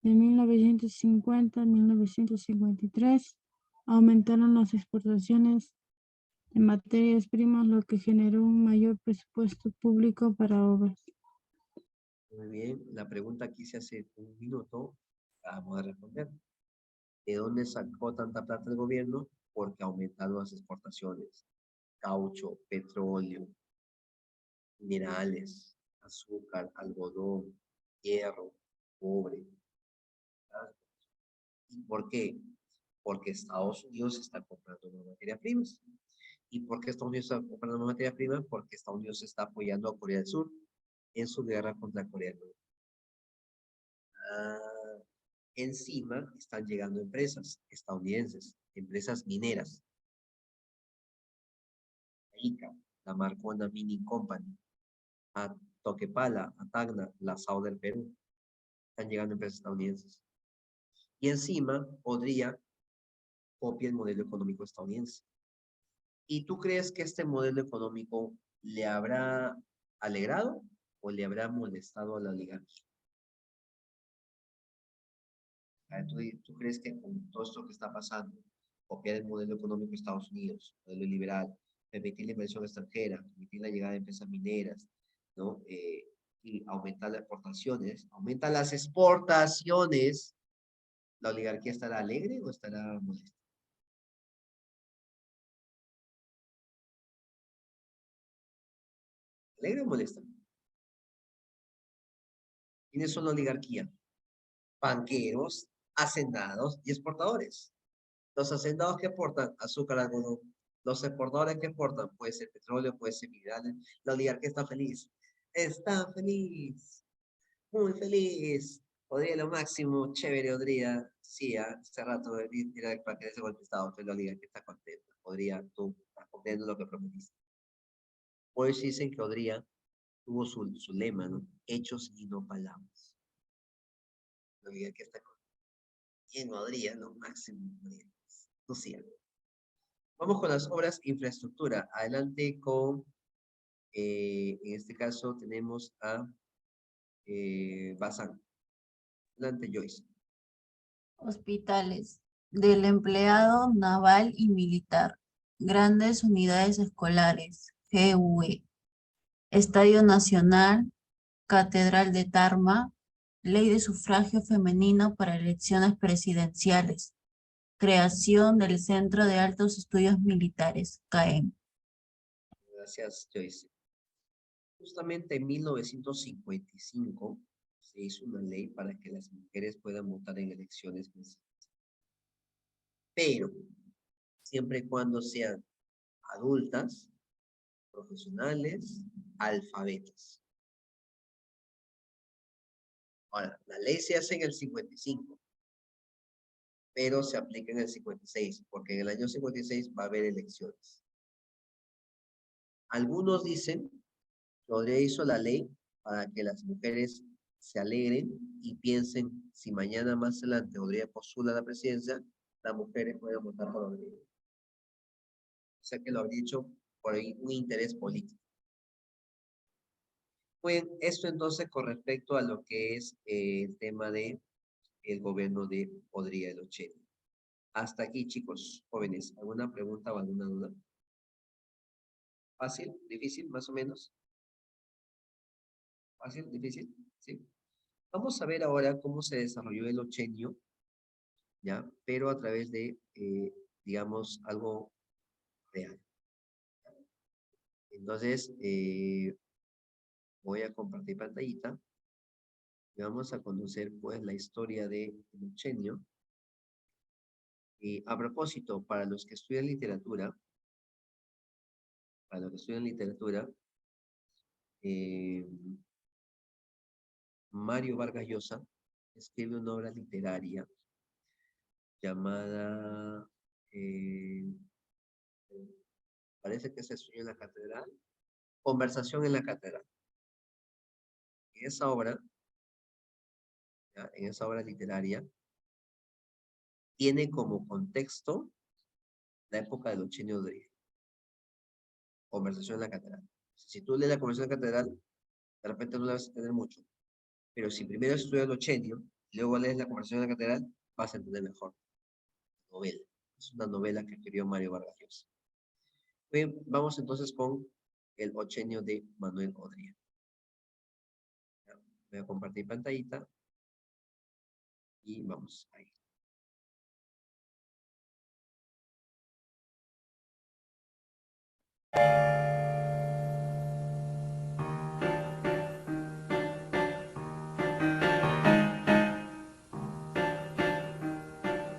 De 1950 a 1953, aumentaron las exportaciones de materias primas, lo que generó un mayor presupuesto público para obras. Muy bien. La pregunta aquí se hace un minuto. Vamos a responder. ¿De dónde sacó tanta plata el gobierno? Porque aumentaron las exportaciones. Caucho, petróleo, minerales, azúcar, algodón, hierro, cobre. ¿Y por qué? Porque Estados Unidos está comprando más materias primas. ¿Y por qué Estados Unidos está comprando más materias primas? Porque Estados Unidos está apoyando a Corea del Sur en su guerra contra Corea del Norte. Encima están llegando empresas estadounidenses, empresas mineras. ICA, la Marcona Mining Company, a Toquepala, a Tacna, la SAO del Perú. Están llegando empresas estadounidenses. Y encima podría copiar el modelo económico estadounidense. ¿Y tú crees que este modelo económico le habrá alegrado o le habrá molestado a la oligarquía? ¿Tú crees que con todo esto que está pasando, copiar el modelo económico de Estados Unidos, modelo liberal, permitir la inversión extranjera, permitir la llegada de empresas mineras, ¿no? Y aumentar las exportaciones, aumentar las exportaciones, ¿la oligarquía estará alegre o estará molesta? ¿Alegre o molesta? ¿Quiénes son la oligarquía? Banqueros, hacendados y exportadores. Los hacendados que exportan azúcar, algodón. Los exportadores que exportan puede ser petróleo, puede ser minerales. La oligarquía está feliz. Está feliz. Muy feliz. Podría lo máximo. Chévere, Odría. Sí, hace rato era para que ese golpe de estado. Entonces la oligarquía está contenta. Podría, tú estás cumpliendo lo que prometiste. Pues dicen que Odría tuvo su lema, ¿no? Hechos y no palabras. La oligarquía está contenta. Y en Odría, lo máximo. Tú sí. Vamos con las obras infraestructura. Adelante con, en este caso tenemos a Bazán. Adelante, Joyce. Hospitales, del empleado naval y militar, grandes unidades escolares, GUE, Estadio Nacional, Catedral de Tarma, Ley de Sufragio Femenino para Elecciones Presidenciales, creación del Centro de Altos Estudios Militares, CAEM. Gracias, Joyce. Justamente en 1955 se hizo una ley para que las mujeres puedan votar en elecciones presidenciales. Pero, siempre y cuando sean adultas, profesionales, alfabetas. Ahora, la ley se hace en el 55, pero se aplica en el 56, porque en el año 56 va a haber elecciones. Algunos dicen que Odría hizo la ley para que las mujeres se alegren y piensen si mañana más adelante Odría postula a la presidencia, las mujeres pueden votar por Odría. O sea que lo habría hecho por ahí un interés político. Muy bien, esto entonces con respecto a lo que es el tema de el gobierno de Odría del Ochenio. Hasta aquí, chicos, jóvenes, ¿alguna pregunta o alguna duda? ¿Fácil? ¿Difícil? ¿Más o menos? ¿Fácil? ¿Difícil? Sí. Vamos a ver ahora cómo se desarrolló el Ochenio, ¿ya? Pero a través de, digamos, algo real. Entonces, voy a compartir pantallita y vamos a conocer, pues, la historia del Ochenio. Y a propósito, para los que estudian literatura, Mario Vargas Llosa escribe una obra literaria llamada, parece que se estudió en la catedral, Conversación en la catedral. En esa obra, ¿ya? En esa obra literaria, tiene como contexto la época del Ochenio de Odría. Conversación en la catedral. Si tú lees la Conversación en la catedral, de repente no la vas a entender mucho. Pero si primero estudias el Ochenio, y luego lees la Conversación en la catedral, vas a entender mejor. Novela. Es una novela que escribió Mario Vargas Llosa. Bien, vamos entonces con el Ochenio de Manuel Odría. Voy a compartir pantallita. Y vamos ahí.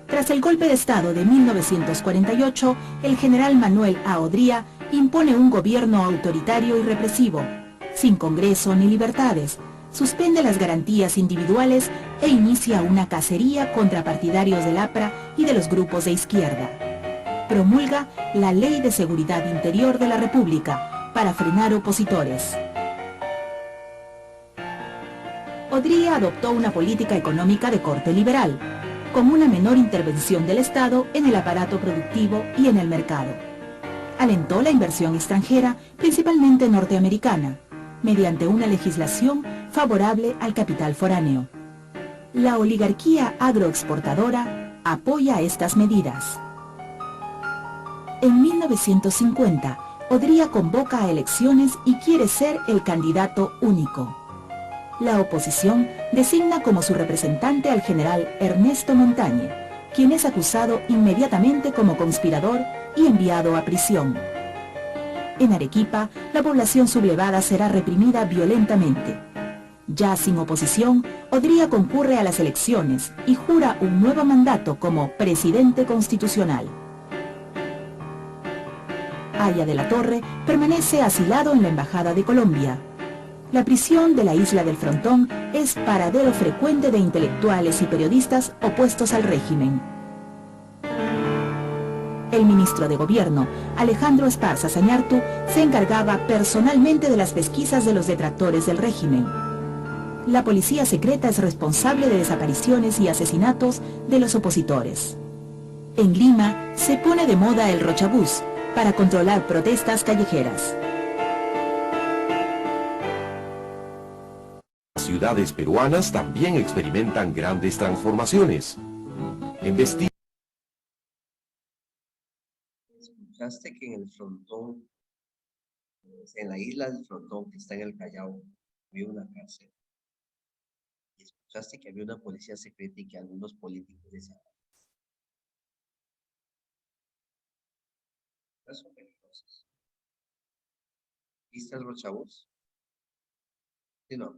Tras el golpe de Estado de 1948, el general Manuel A. Odría impone un gobierno autoritario y represivo, sin Congreso ni libertades, suspende las garantías individuales e inicia una cacería contra partidarios del APRA y de los grupos de izquierda. Promulga la Ley de Seguridad Interior de la República para frenar opositores. Odría adoptó una política económica de corte liberal, con una menor intervención del Estado en el aparato productivo y en el mercado. Alentó la inversión extranjera, principalmente norteamericana, mediante una legislación favorable al capital foráneo. La oligarquía agroexportadora apoya estas medidas. En 1950, Odría convoca a elecciones y quiere ser el candidato único. La oposición designa como su representante al general Ernesto Montañe, quien es acusado inmediatamente como conspirador y enviado a prisión. En Arequipa, la población sublevada será reprimida violentamente. Ya sin oposición, Odría concurre a las elecciones y jura un nuevo mandato como presidente constitucional. Aya de la Torre permanece asilado en la Embajada de Colombia. La prisión de la isla del Frontón es paradero frecuente de intelectuales y periodistas opuestos al régimen. El ministro de Gobierno, Alejandro Esparza Zañartu, se encargaba personalmente de las pesquisas de los detractores del régimen. La policía secreta es responsable de desapariciones y asesinatos de los opositores. En Lima se pone de moda el rochabús para controlar protestas callejeras. Ciudades peruanas también experimentan grandes transformaciones. ¿Escuchaste que en el Frontón, en la isla del Frontón, que está en el Callao, había una cárcel? ¿Y escuchaste que había una policía secreta y que algunos políticos decían? Son peligrosos. ¿Viste el rochabús? Sí, no.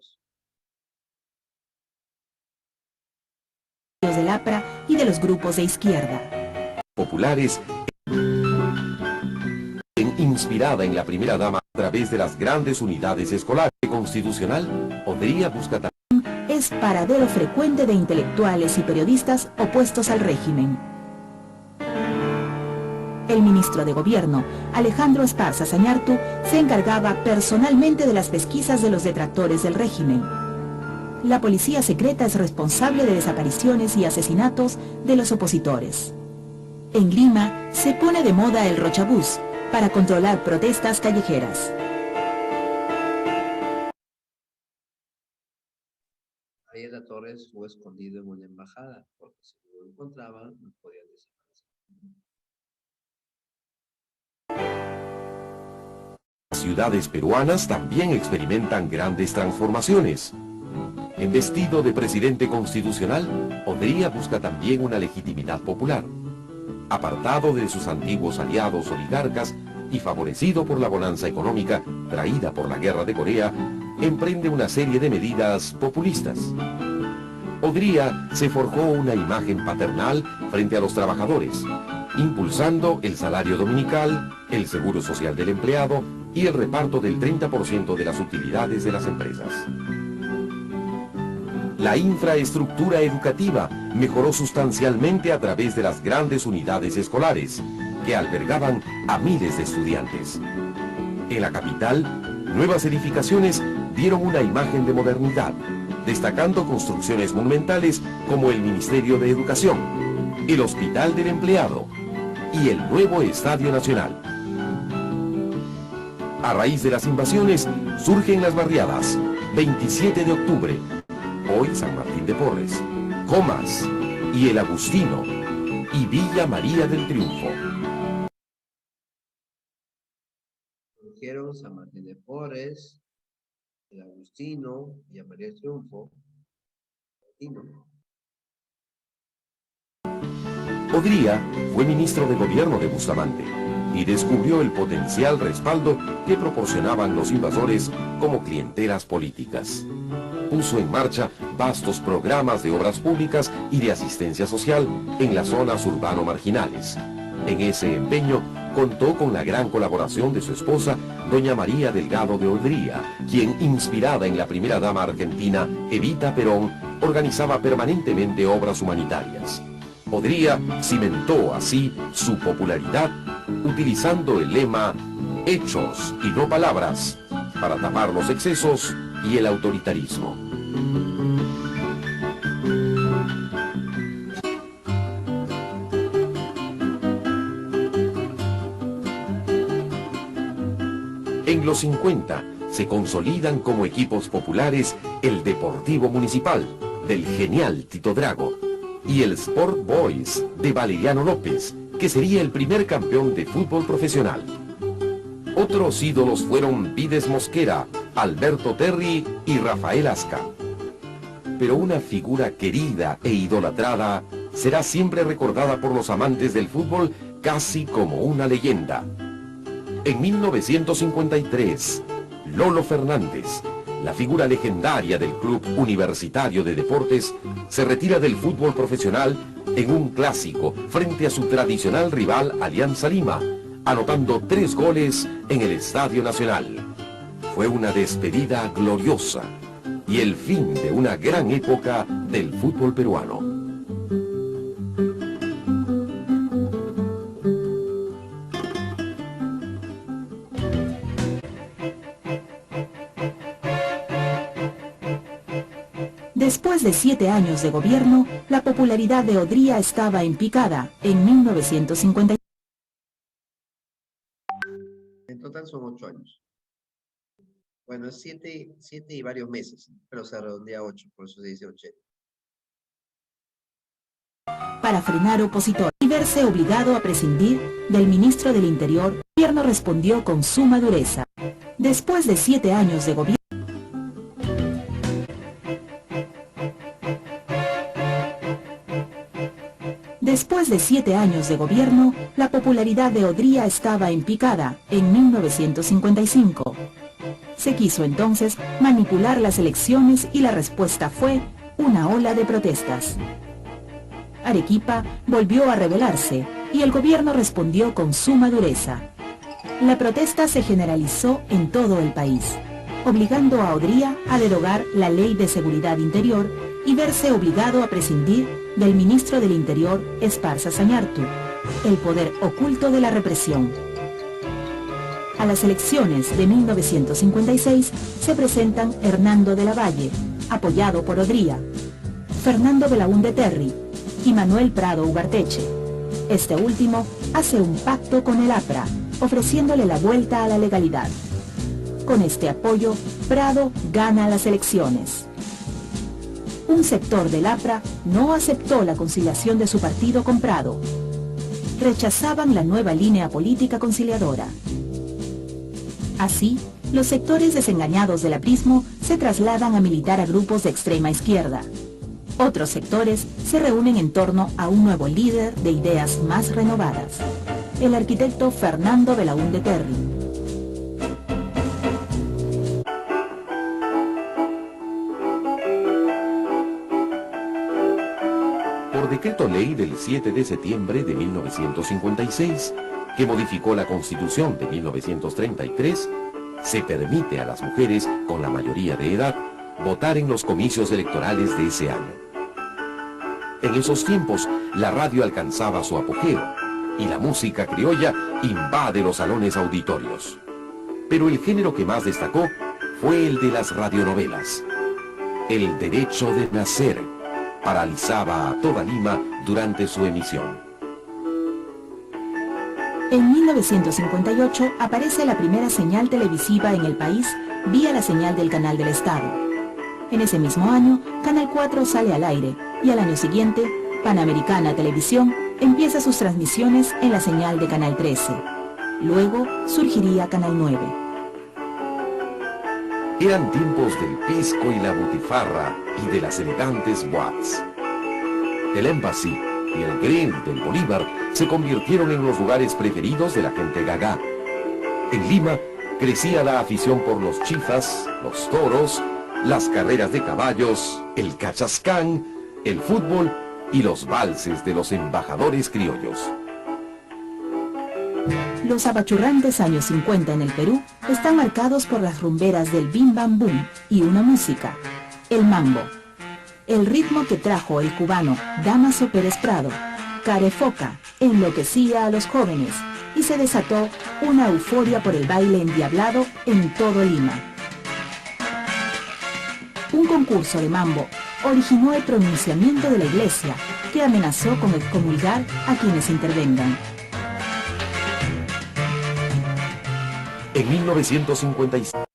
Del APRA y de los grupos de izquierda. Populares, inspirada en la primera dama a través de las grandes unidades escolares constitucional, Odría busca también. Es paradero frecuente de intelectuales y periodistas opuestos al régimen. El ministro de Gobierno, Alejandro Esparza Zañartu, se encargaba personalmente de las pesquisas de los detractores del régimen. La policía secreta es responsable de desapariciones y asesinatos de los opositores. En Lima se pone de moda el rochabús para controlar protestas callejeras. Ariela Torres fue escondido en una embajada, porque si no lo encontraban, no podían desaparecer. Las ciudades peruanas también experimentan grandes transformaciones. En vestido de presidente constitucional, Odría busca también una legitimidad popular. Apartado de sus antiguos aliados oligarcas y favorecido por la bonanza económica traída por la guerra de Corea, emprende una serie de medidas populistas. Odría se forjó una imagen paternal frente a los trabajadores, impulsando el salario dominical, el seguro social del empleado y el reparto del 30% de las utilidades de las empresas. La infraestructura educativa mejoró sustancialmente a través de las grandes unidades escolares, que albergaban a miles de estudiantes. En la capital, nuevas edificaciones dieron una imagen de modernidad, destacando construcciones monumentales como el Ministerio de Educación, el Hospital del Empleado y el nuevo Estadio Nacional. A raíz de las invasiones, surgen las barriadas 27 de octubre, hoy San Martín de Porres, Comas y El Agustino y Villa María del Triunfo. Surgieron San Martín de Porres, El Agustino, Villa María del Triunfo. Odría fue ministro de gobierno de Bustamante y descubrió el potencial respaldo que proporcionaban los invasores como clientelas políticas. Puso en marcha vastos programas de obras públicas y de asistencia social en las zonas urbano-marginales. En ese empeño contó con la gran colaboración de su esposa, doña María Delgado de Odría, quien, inspirada en la primera dama argentina, Evita Perón, organizaba permanentemente obras humanitarias. Odría cimentó así su popularidad utilizando el lema «Hechos y no palabras» para tapar los excesos y el autoritarismo. En los 50 se consolidan como equipos populares el Deportivo Municipal, del genial Tito Drago, y el Sport Boys, de Valeriano López, que sería el primer campeón de fútbol profesional. Otros ídolos fueron Vides Mosquera, Alberto Terry y Rafael Asca. Pero una figura querida e idolatrada será siempre recordada por los amantes del fútbol casi como una leyenda. En 1953, Lolo Fernández, la figura legendaria del Club Universitario de Deportes, se retira del fútbol profesional en un clásico frente a su tradicional rival Alianza Lima, anotando 3 goles en el Estadio Nacional. Fue una despedida gloriosa y el fin de una gran época del fútbol peruano. Después de 7 años de gobierno, la popularidad de Odría estaba en picada en 1950. En total son 8 años. Bueno, es 7 y varios meses, pero se redondea a 8, por eso se dice 80. Para frenar opositores y verse obligado a prescindir del ministro del Interior, el gobierno respondió con suma dureza. Después de 7 años de gobierno, la popularidad de Odría estaba en picada en 1955. Se quiso entonces manipular las elecciones y la respuesta fue una ola de protestas. Arequipa volvió a rebelarse y el gobierno respondió con suma dureza. La protesta se generalizó en todo el país, obligando a Odría a derogar la Ley de Seguridad Interior y verse obligado a prescindir del ministro del Interior, Esparza Sañartu, el poder oculto de la represión. A las elecciones de 1956 se presentan Hernando de la Valle, apoyado por Odría, Fernando Belaúnde Terry y Manuel Prado Ugarteche. Este último hace un pacto con el APRA ofreciéndole la vuelta a la legalidad. Con este apoyo, Prado gana las elecciones. Un sector del APRA no aceptó la conciliación de su partido con Prado. Rechazaban la nueva línea política conciliadora. Así, los sectores desengañados del aprismo se trasladan a militar a grupos de extrema izquierda. Otros sectores se reúnen en torno a un nuevo líder de ideas más renovadas, el arquitecto Fernando Belaúnde Terry. Por decreto ley del 7 de septiembre de 1956, que modificó la Constitución de 1933, se permite a las mujeres con la mayoría de edad votar en los comicios electorales de ese año. En esos tiempos, la radio alcanzaba su apogeo y la música criolla invade los salones auditorios. Pero el género que más destacó fue el de las radionovelas. El derecho de nacer paralizaba a toda Lima durante su emisión. En 1958 aparece la primera señal televisiva en el país vía la señal del Canal del Estado. En ese mismo año, Canal 4 sale al aire y al año siguiente, Panamericana Televisión empieza sus transmisiones en la señal de Canal 13. Luego surgiría Canal 9. Eran tiempos del pisco y la butifarra y de las elegantes boates. El Embassy y el Grill del Bolívar se convirtieron en los lugares preferidos de la gente gaga. En Lima crecía la afición por los chifas, los toros, las carreras de caballos, el cachascán, el fútbol y los valses de los embajadores criollos. Los apachurrantes años 50 en el Perú están marcados por las rumberas del bim bam boom y una música, el mambo. El ritmo que trajo el cubano Dámaso Pérez Prado, Carefoca, enloquecía a los jóvenes y se desató una euforia por el baile endiablado en todo Lima. Un concurso de mambo originó el pronunciamiento de la iglesia, que amenazó con excomulgar a quienes intervengan. En 1956,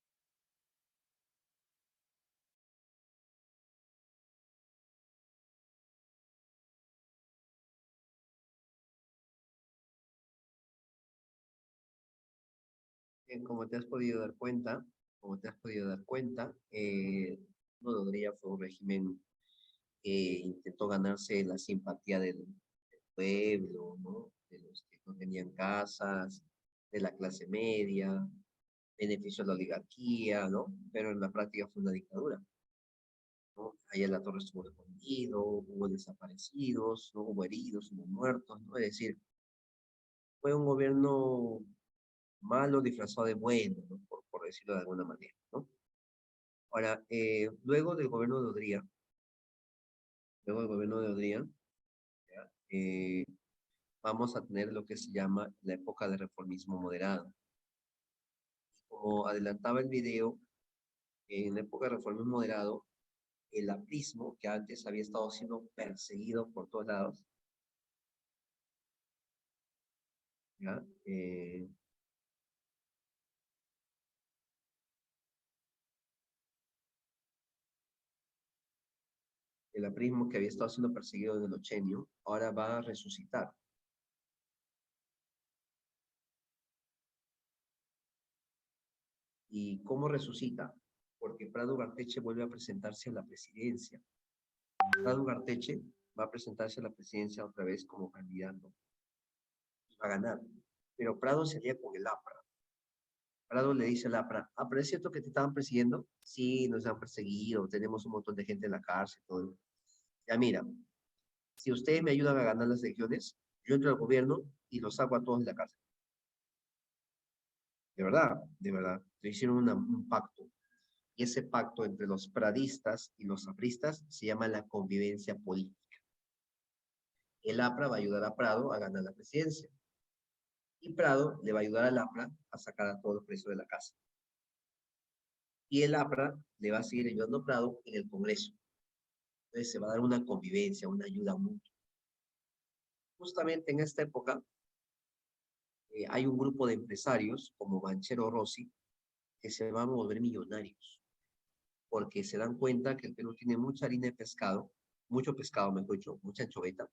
como te has podido dar cuenta, Rodríguez fue un régimen que intentó ganarse la simpatía del pueblo, ¿no? De los que no tenían casas, de la clase media, benefició a la oligarquía, ¿no? Pero en la práctica fue una dictadura, ¿no? Allá en la torre estuvo escondido, hubo desaparecidos, ¿no? Hubo heridos, hubo muertos, ¿no? Es decir, fue un gobierno malo disfrazado de bueno, ¿no? Por decirlo de alguna manera, ¿no? Ahora, luego del gobierno de Odría, ¿ya? Vamos a tener lo que se llama la época de reformismo moderado. Como adelantaba el video, en la época de reformismo moderado, el aprismo, que antes había estado siendo perseguido por todos lados, ¿ya? El aprismo que había estado siendo perseguido en el ochenio, ahora va a resucitar. ¿Y cómo resucita? Porque Prado Ugarteche vuelve a presentarse a la presidencia. Prado Ugarteche va a presentarse a la presidencia otra vez como candidato. Y va a ganar. Pero Prado se alía con el APRA. Prado le dice al APRA, ¿es cierto que te estaban persiguiendo? Sí, nos han perseguido, tenemos un montón de gente en la cárcel, todo. Ya mira, si ustedes me ayudan a ganar las elecciones, yo entro al gobierno y los saco a todos de la cárcel. De verdad, le hicieron un pacto. Y ese pacto entre los pradistas y los apristas se llama la convivencia política. El APRA va a ayudar a Prado a ganar la presidencia. Y Prado le va a ayudar al APRA a sacar a todos los presos de la casa. Y el APRA le va a seguir ayudando a Prado en el Congreso. Entonces se va a dar una convivencia, una ayuda mutua. Justamente en esta época, hay un grupo de empresarios como Banchero Rossi que se van a volver millonarios porque se dan cuenta que el Perú tiene mucha harina de pescado, mucho pescado, mejor dicho, mucha anchoveta.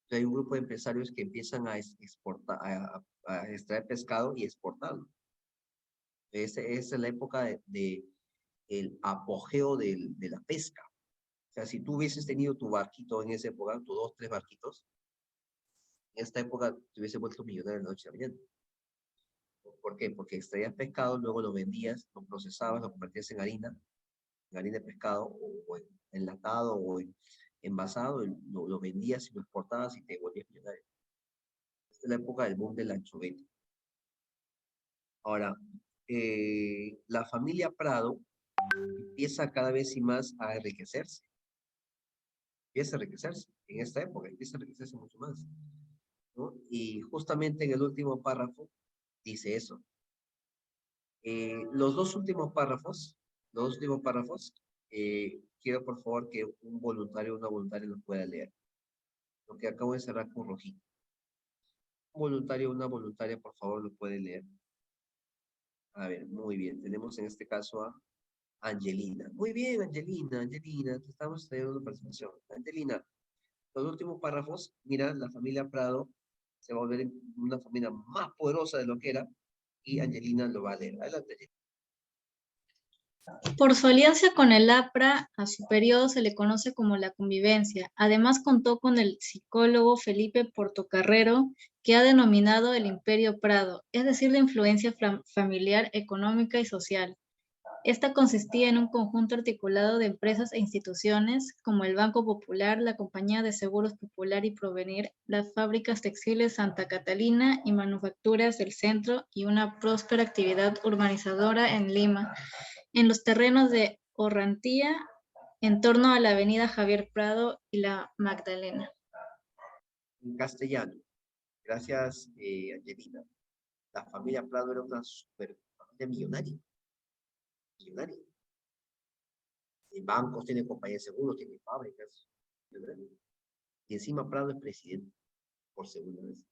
Entonces hay un grupo de empresarios que empiezan a exportar, a extraer pescado y exportarlo. Esa es la época de el apogeo de la pesca. O sea, si tú hubieses tenido tu barquito en esa época, tus 2, 3 barquitos, en esta época te hubiese vuelto millonario en la noche a la mañana. ¿Por qué? Porque extraías pescado, luego lo vendías, lo procesabas, lo convertías en harina de pescado, o enlatado, o envasado, y lo vendías y lo exportabas y te volvías millonario. Esta es la época del boom del anchoveta. Ahora, la familia Prado empieza cada vez y más a enriquecerse. Empieza a enriquecerse en esta época, empieza a enriquecerse mucho más, ¿no? Y justamente en el último párrafo dice eso. Los dos últimos párrafos, quiero por favor que un voluntario o una voluntaria los pueda leer. Lo que acabo de cerrar con rojito. Un voluntario o una voluntaria, por favor, lo puede leer. A ver, muy bien. Tenemos en este caso a Angelina. Muy bien, Angelina, te estamos teniendo una participación. Angelina, los últimos párrafos, mira, la familia Prado se va a volver una familia más poderosa de lo que era, y Angelina lo va a leer. Adelante, Angelina. Por su alianza con el APRA, a su periodo se le conoce como la convivencia. Además contó con el psicólogo Felipe Portocarrero, que ha denominado el Imperio Prado, es decir, la influencia familiar, económica y social. Esta consistía en un conjunto articulado de empresas e instituciones como el Banco Popular, la Compañía de Seguros Popular y Provenir, las fábricas textiles Santa Catalina y manufacturas del centro, y una próspera actividad urbanizadora en Lima, en los terrenos de Orrantía, en torno a la avenida Javier Prado y la Magdalena. En castellano. Gracias, Angelina. La familia Prado era una super familia millonaria. Tiene bancos, tiene compañías de seguros, tiene fábricas. ¿Verdad? Y encima Prado es presidente, por segunda vez.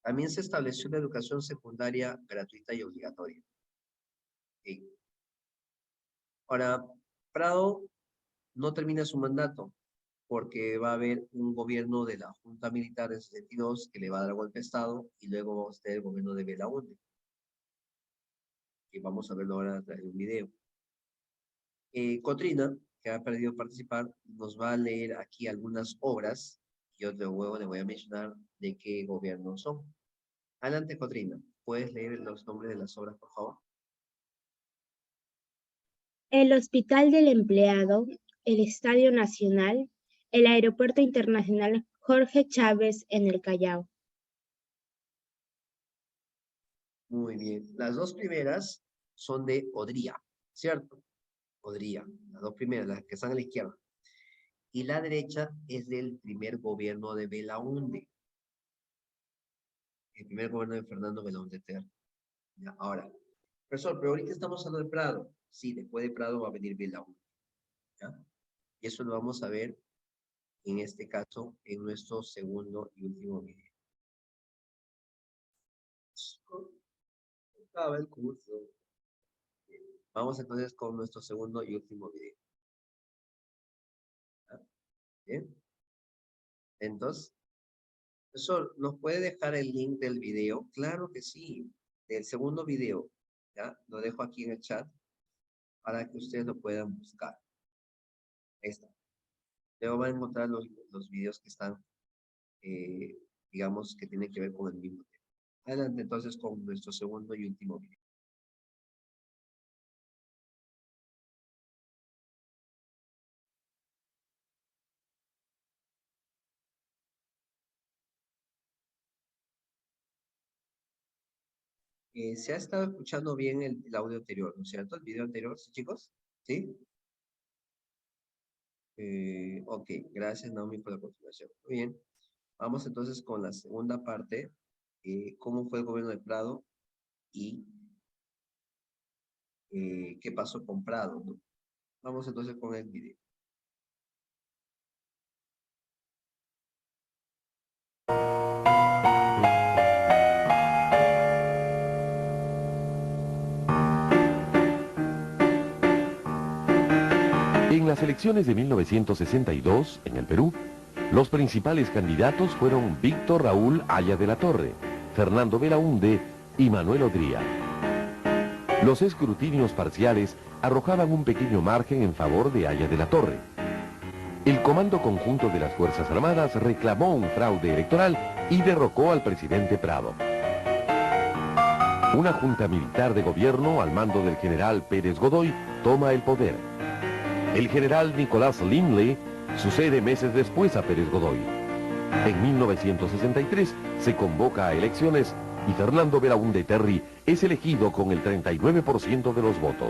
También se estableció la educación secundaria gratuita y obligatoria. Okay. Ahora, Prado no termina su mandato porque va a haber un gobierno de la Junta Militar en 62 que le va a dar golpe de Estado, y luego vamos a tener el gobierno de Belaúnde, que vamos a verlo ahora a través de un video. Cotrina, que ha perdido participar, nos va a leer aquí algunas obras, y yo luego le voy a mencionar de qué gobierno son. Adelante, Cotrina. ¿Puedes leer los nombres de las obras, por favor? El Hospital del Empleado, el Estadio Nacional, el Aeropuerto Internacional Jorge Chávez en el Callao. Muy bien. Las dos primeras son de Odría, ¿cierto? Odría. Las dos primeras, las que están a la izquierda. Y la derecha es del primer gobierno de Belaúnde. El primer gobierno de Fernando Belaúnde Terry. Ahora, profesor, pero ahorita estamos hablando de Prado. Sí, después de Prado va a venir Belaúnde. ¿Ya? Y eso lo vamos a ver, en este caso, en nuestro segundo y último video. Acaba el curso. Vamos entonces con nuestro segundo y último video. ¿Ya? Bien. Entonces, profesor, ¿nos puede dejar el link del video? Claro que sí, del segundo video. ¿Ya? Lo dejo aquí en el chat para que ustedes lo puedan buscar. Ahí está. Luego van a encontrar los videos que están, digamos, que tienen que ver con el mismo tema. Adelante entonces con nuestro segundo y último video. ¿Se ha estado escuchando bien el audio anterior, no es cierto? El video anterior, ¿sí, chicos? ¿Sí? Ok, gracias, Naomi, por la continuación. Muy bien. Vamos entonces con la segunda parte. ¿Cómo fue el gobierno de Prado y qué pasó con Prado, ¿no? Vamos entonces con el video. elecciones de 1962, en el Perú, los principales candidatos fueron Víctor Raúl Haya de la Torre, Fernando Belaúnde y Manuel Odría. Los escrutinios parciales arrojaban un pequeño margen en favor de Haya de la Torre. El Comando Conjunto de las Fuerzas Armadas reclamó un fraude electoral y derrocó al presidente Prado. Una junta militar de gobierno al mando del general Pérez Godoy toma el poder. El general Nicolás Lindley sucede meses después a Pérez Godoy. En 1963 se convoca a elecciones y Fernando Belaúnde Terry es elegido con el 39% de los votos.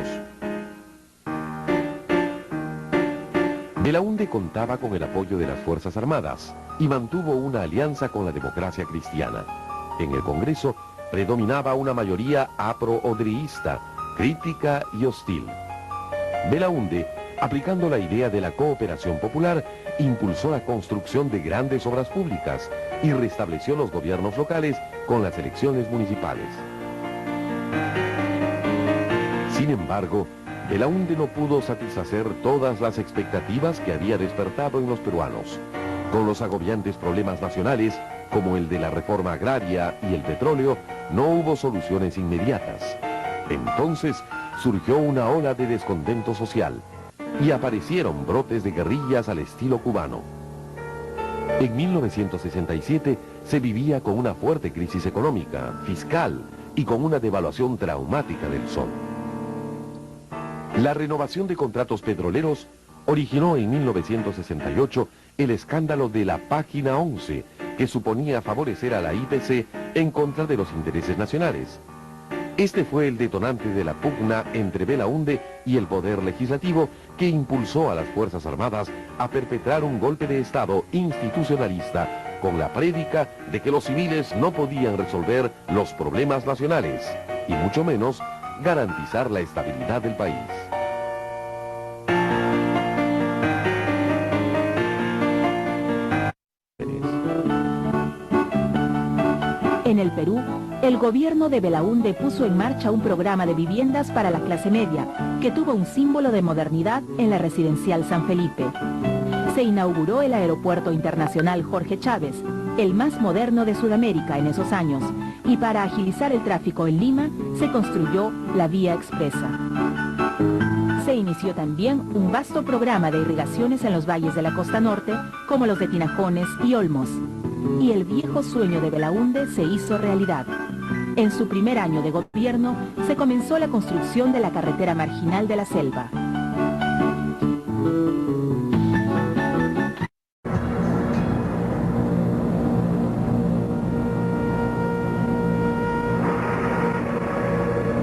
Belaúnde contaba con el apoyo de las Fuerzas Armadas y mantuvo una alianza con la democracia cristiana. En el Congreso predominaba una mayoría apro-odriísta, crítica y hostil. Belaúnde, aplicando la idea de la cooperación popular, impulsó la construcción de grandes obras públicas y restableció los gobiernos locales con las elecciones municipales. Sin embargo, Belaúnde no pudo satisfacer todas las expectativas que había despertado en los peruanos. Con los agobiantes problemas nacionales, como el de la reforma agraria y el petróleo, no hubo soluciones inmediatas. Entonces surgió una ola de descontento social y aparecieron brotes de guerrillas al estilo cubano. En 1967 se vivía con una fuerte crisis económica, fiscal y con una devaluación traumática del sol. La renovación de contratos petroleros originó en 1968 el escándalo de la Página 11, que suponía favorecer a la IPC en contra de los intereses nacionales. Este fue el detonante de la pugna entre Belaúnde y el poder legislativo que impulsó a las Fuerzas Armadas a perpetrar un golpe de Estado institucionalista con la prédica de que los civiles no podían resolver los problemas nacionales y mucho menos garantizar la estabilidad del país. En el Perú, el gobierno de Belaúnde puso en marcha un programa de viviendas para la clase media, que tuvo un símbolo de modernidad en la residencial San Felipe. Se inauguró el Aeropuerto Internacional Jorge Chávez, el más moderno de Sudamérica en esos años, y para agilizar el tráfico en Lima, se construyó la Vía Expresa. Se inició también un vasto programa de irrigaciones en los valles de la costa norte, como los de Tinajones y Olmos. Y el viejo sueño de Belaúnde se hizo realidad. En su primer año de gobierno, se comenzó la construcción de la carretera marginal de la selva.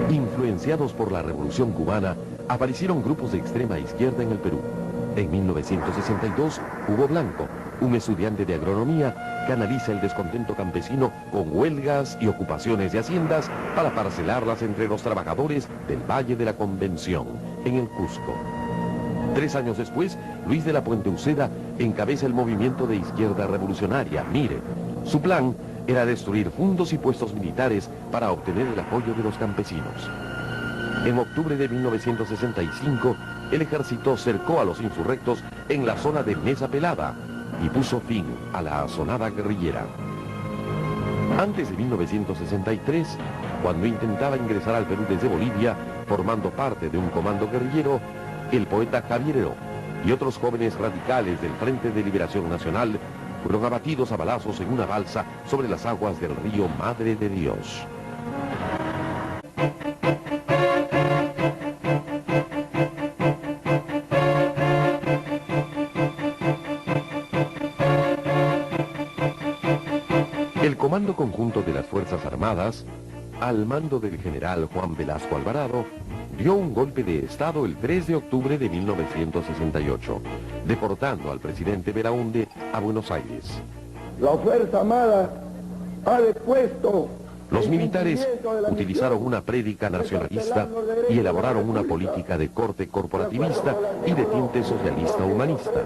Influenciados por la Revolución Cubana, aparecieron grupos de extrema izquierda en el Perú. En 1962, Hugo Blanco, un estudiante de agronomía, canaliza el descontento campesino con huelgas y ocupaciones de haciendas para parcelarlas entre los trabajadores del Valle de la Convención, en el Cusco. 3 años después, Luis de la Puente Uceda encabeza el movimiento de izquierda revolucionaria, MIRE. Su plan era destruir fundos y puestos militares para obtener el apoyo de los campesinos. En octubre de 1965, el ejército cercó a los insurrectos en la zona de Mesa Pelada y puso fin a la azonada guerrillera. Antes de 1963, cuando intentaba ingresar al Perú desde Bolivia, formando parte de un comando guerrillero, el poeta Javier Heró y otros jóvenes radicales del Frente de Liberación Nacional fueron abatidos a balazos en una balsa sobre las aguas del río Madre de Dios. El Comando Conjunto de las Fuerzas Armadas, al mando del general Juan Velasco Alvarado, dio un golpe de Estado el 3 de octubre de 1968, deportando al presidente Belaúnde a Buenos Aires. La Fuerza Armada ha depuesto... Los militares utilizaron una prédica nacionalista y elaboraron una política de corte corporativista y de tinte socialista humanista.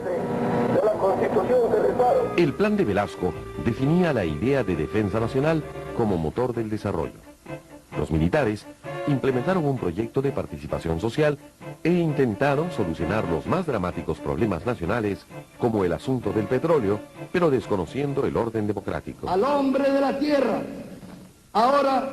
El plan de Velasco definía la idea de defensa nacional como motor del desarrollo. Los militares implementaron un proyecto de participación social e intentaron solucionar los más dramáticos problemas nacionales, como el asunto del petróleo, pero desconociendo el orden democrático. Al hombre de la tierra. Ahora,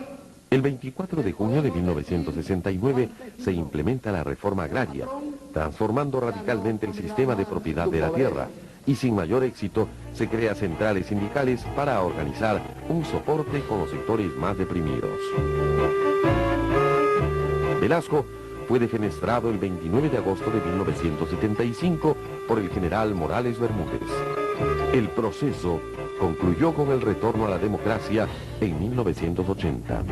El 24 de junio de 1969 se implementa la reforma agraria, transformando radicalmente el sistema de propiedad de la tierra, y sin mayor éxito se crea centrales sindicales para organizar un soporte con los sectores más deprimidos. Velasco fue defenestrado el 29 de agosto de 1975 por el general Morales Bermúdez. El proceso concluyó con el retorno a la democracia en 1980.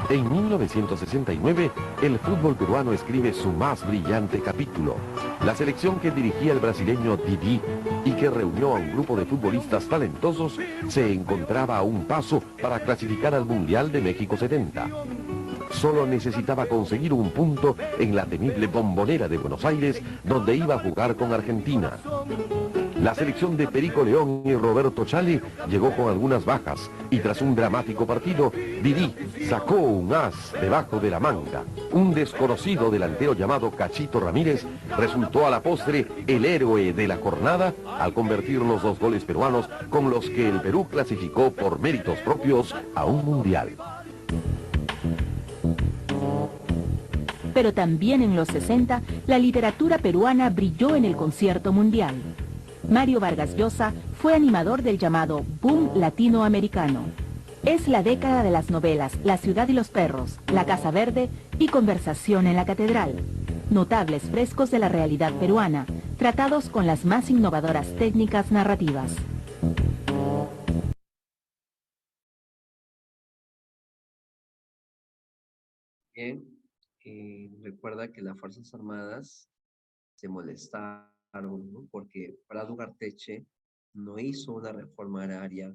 En 1969, el fútbol peruano escribe su más brillante capítulo. La selección que dirigía el brasileño Didi y que reunió a un grupo de futbolistas talentosos se encontraba a un paso para clasificar al Mundial de México 70. Solo necesitaba conseguir un punto en la temible Bombonera de Buenos Aires, donde iba a jugar con Argentina. La selección de Perico León y Roberto Chale llegó con algunas bajas y tras un dramático partido, Didi sacó un as debajo de la manga. Un desconocido delantero llamado Cachito Ramírez resultó a la postre el héroe de la jornada al convertir los 2 goles peruanos con los que el Perú clasificó por méritos propios a un mundial. Pero también en los 60, la literatura peruana brilló en el concierto mundial. Mario Vargas Llosa fue animador del llamado boom latinoamericano. Es la década de las novelas La ciudad y los perros, La casa verde y Conversación en la catedral. Notables frescos de la realidad peruana, tratados con las más innovadoras técnicas narrativas. Bien, recuerda que las Fuerzas Armadas se molestaron, ¿no? Porque Prado Garteche no hizo una reforma agraria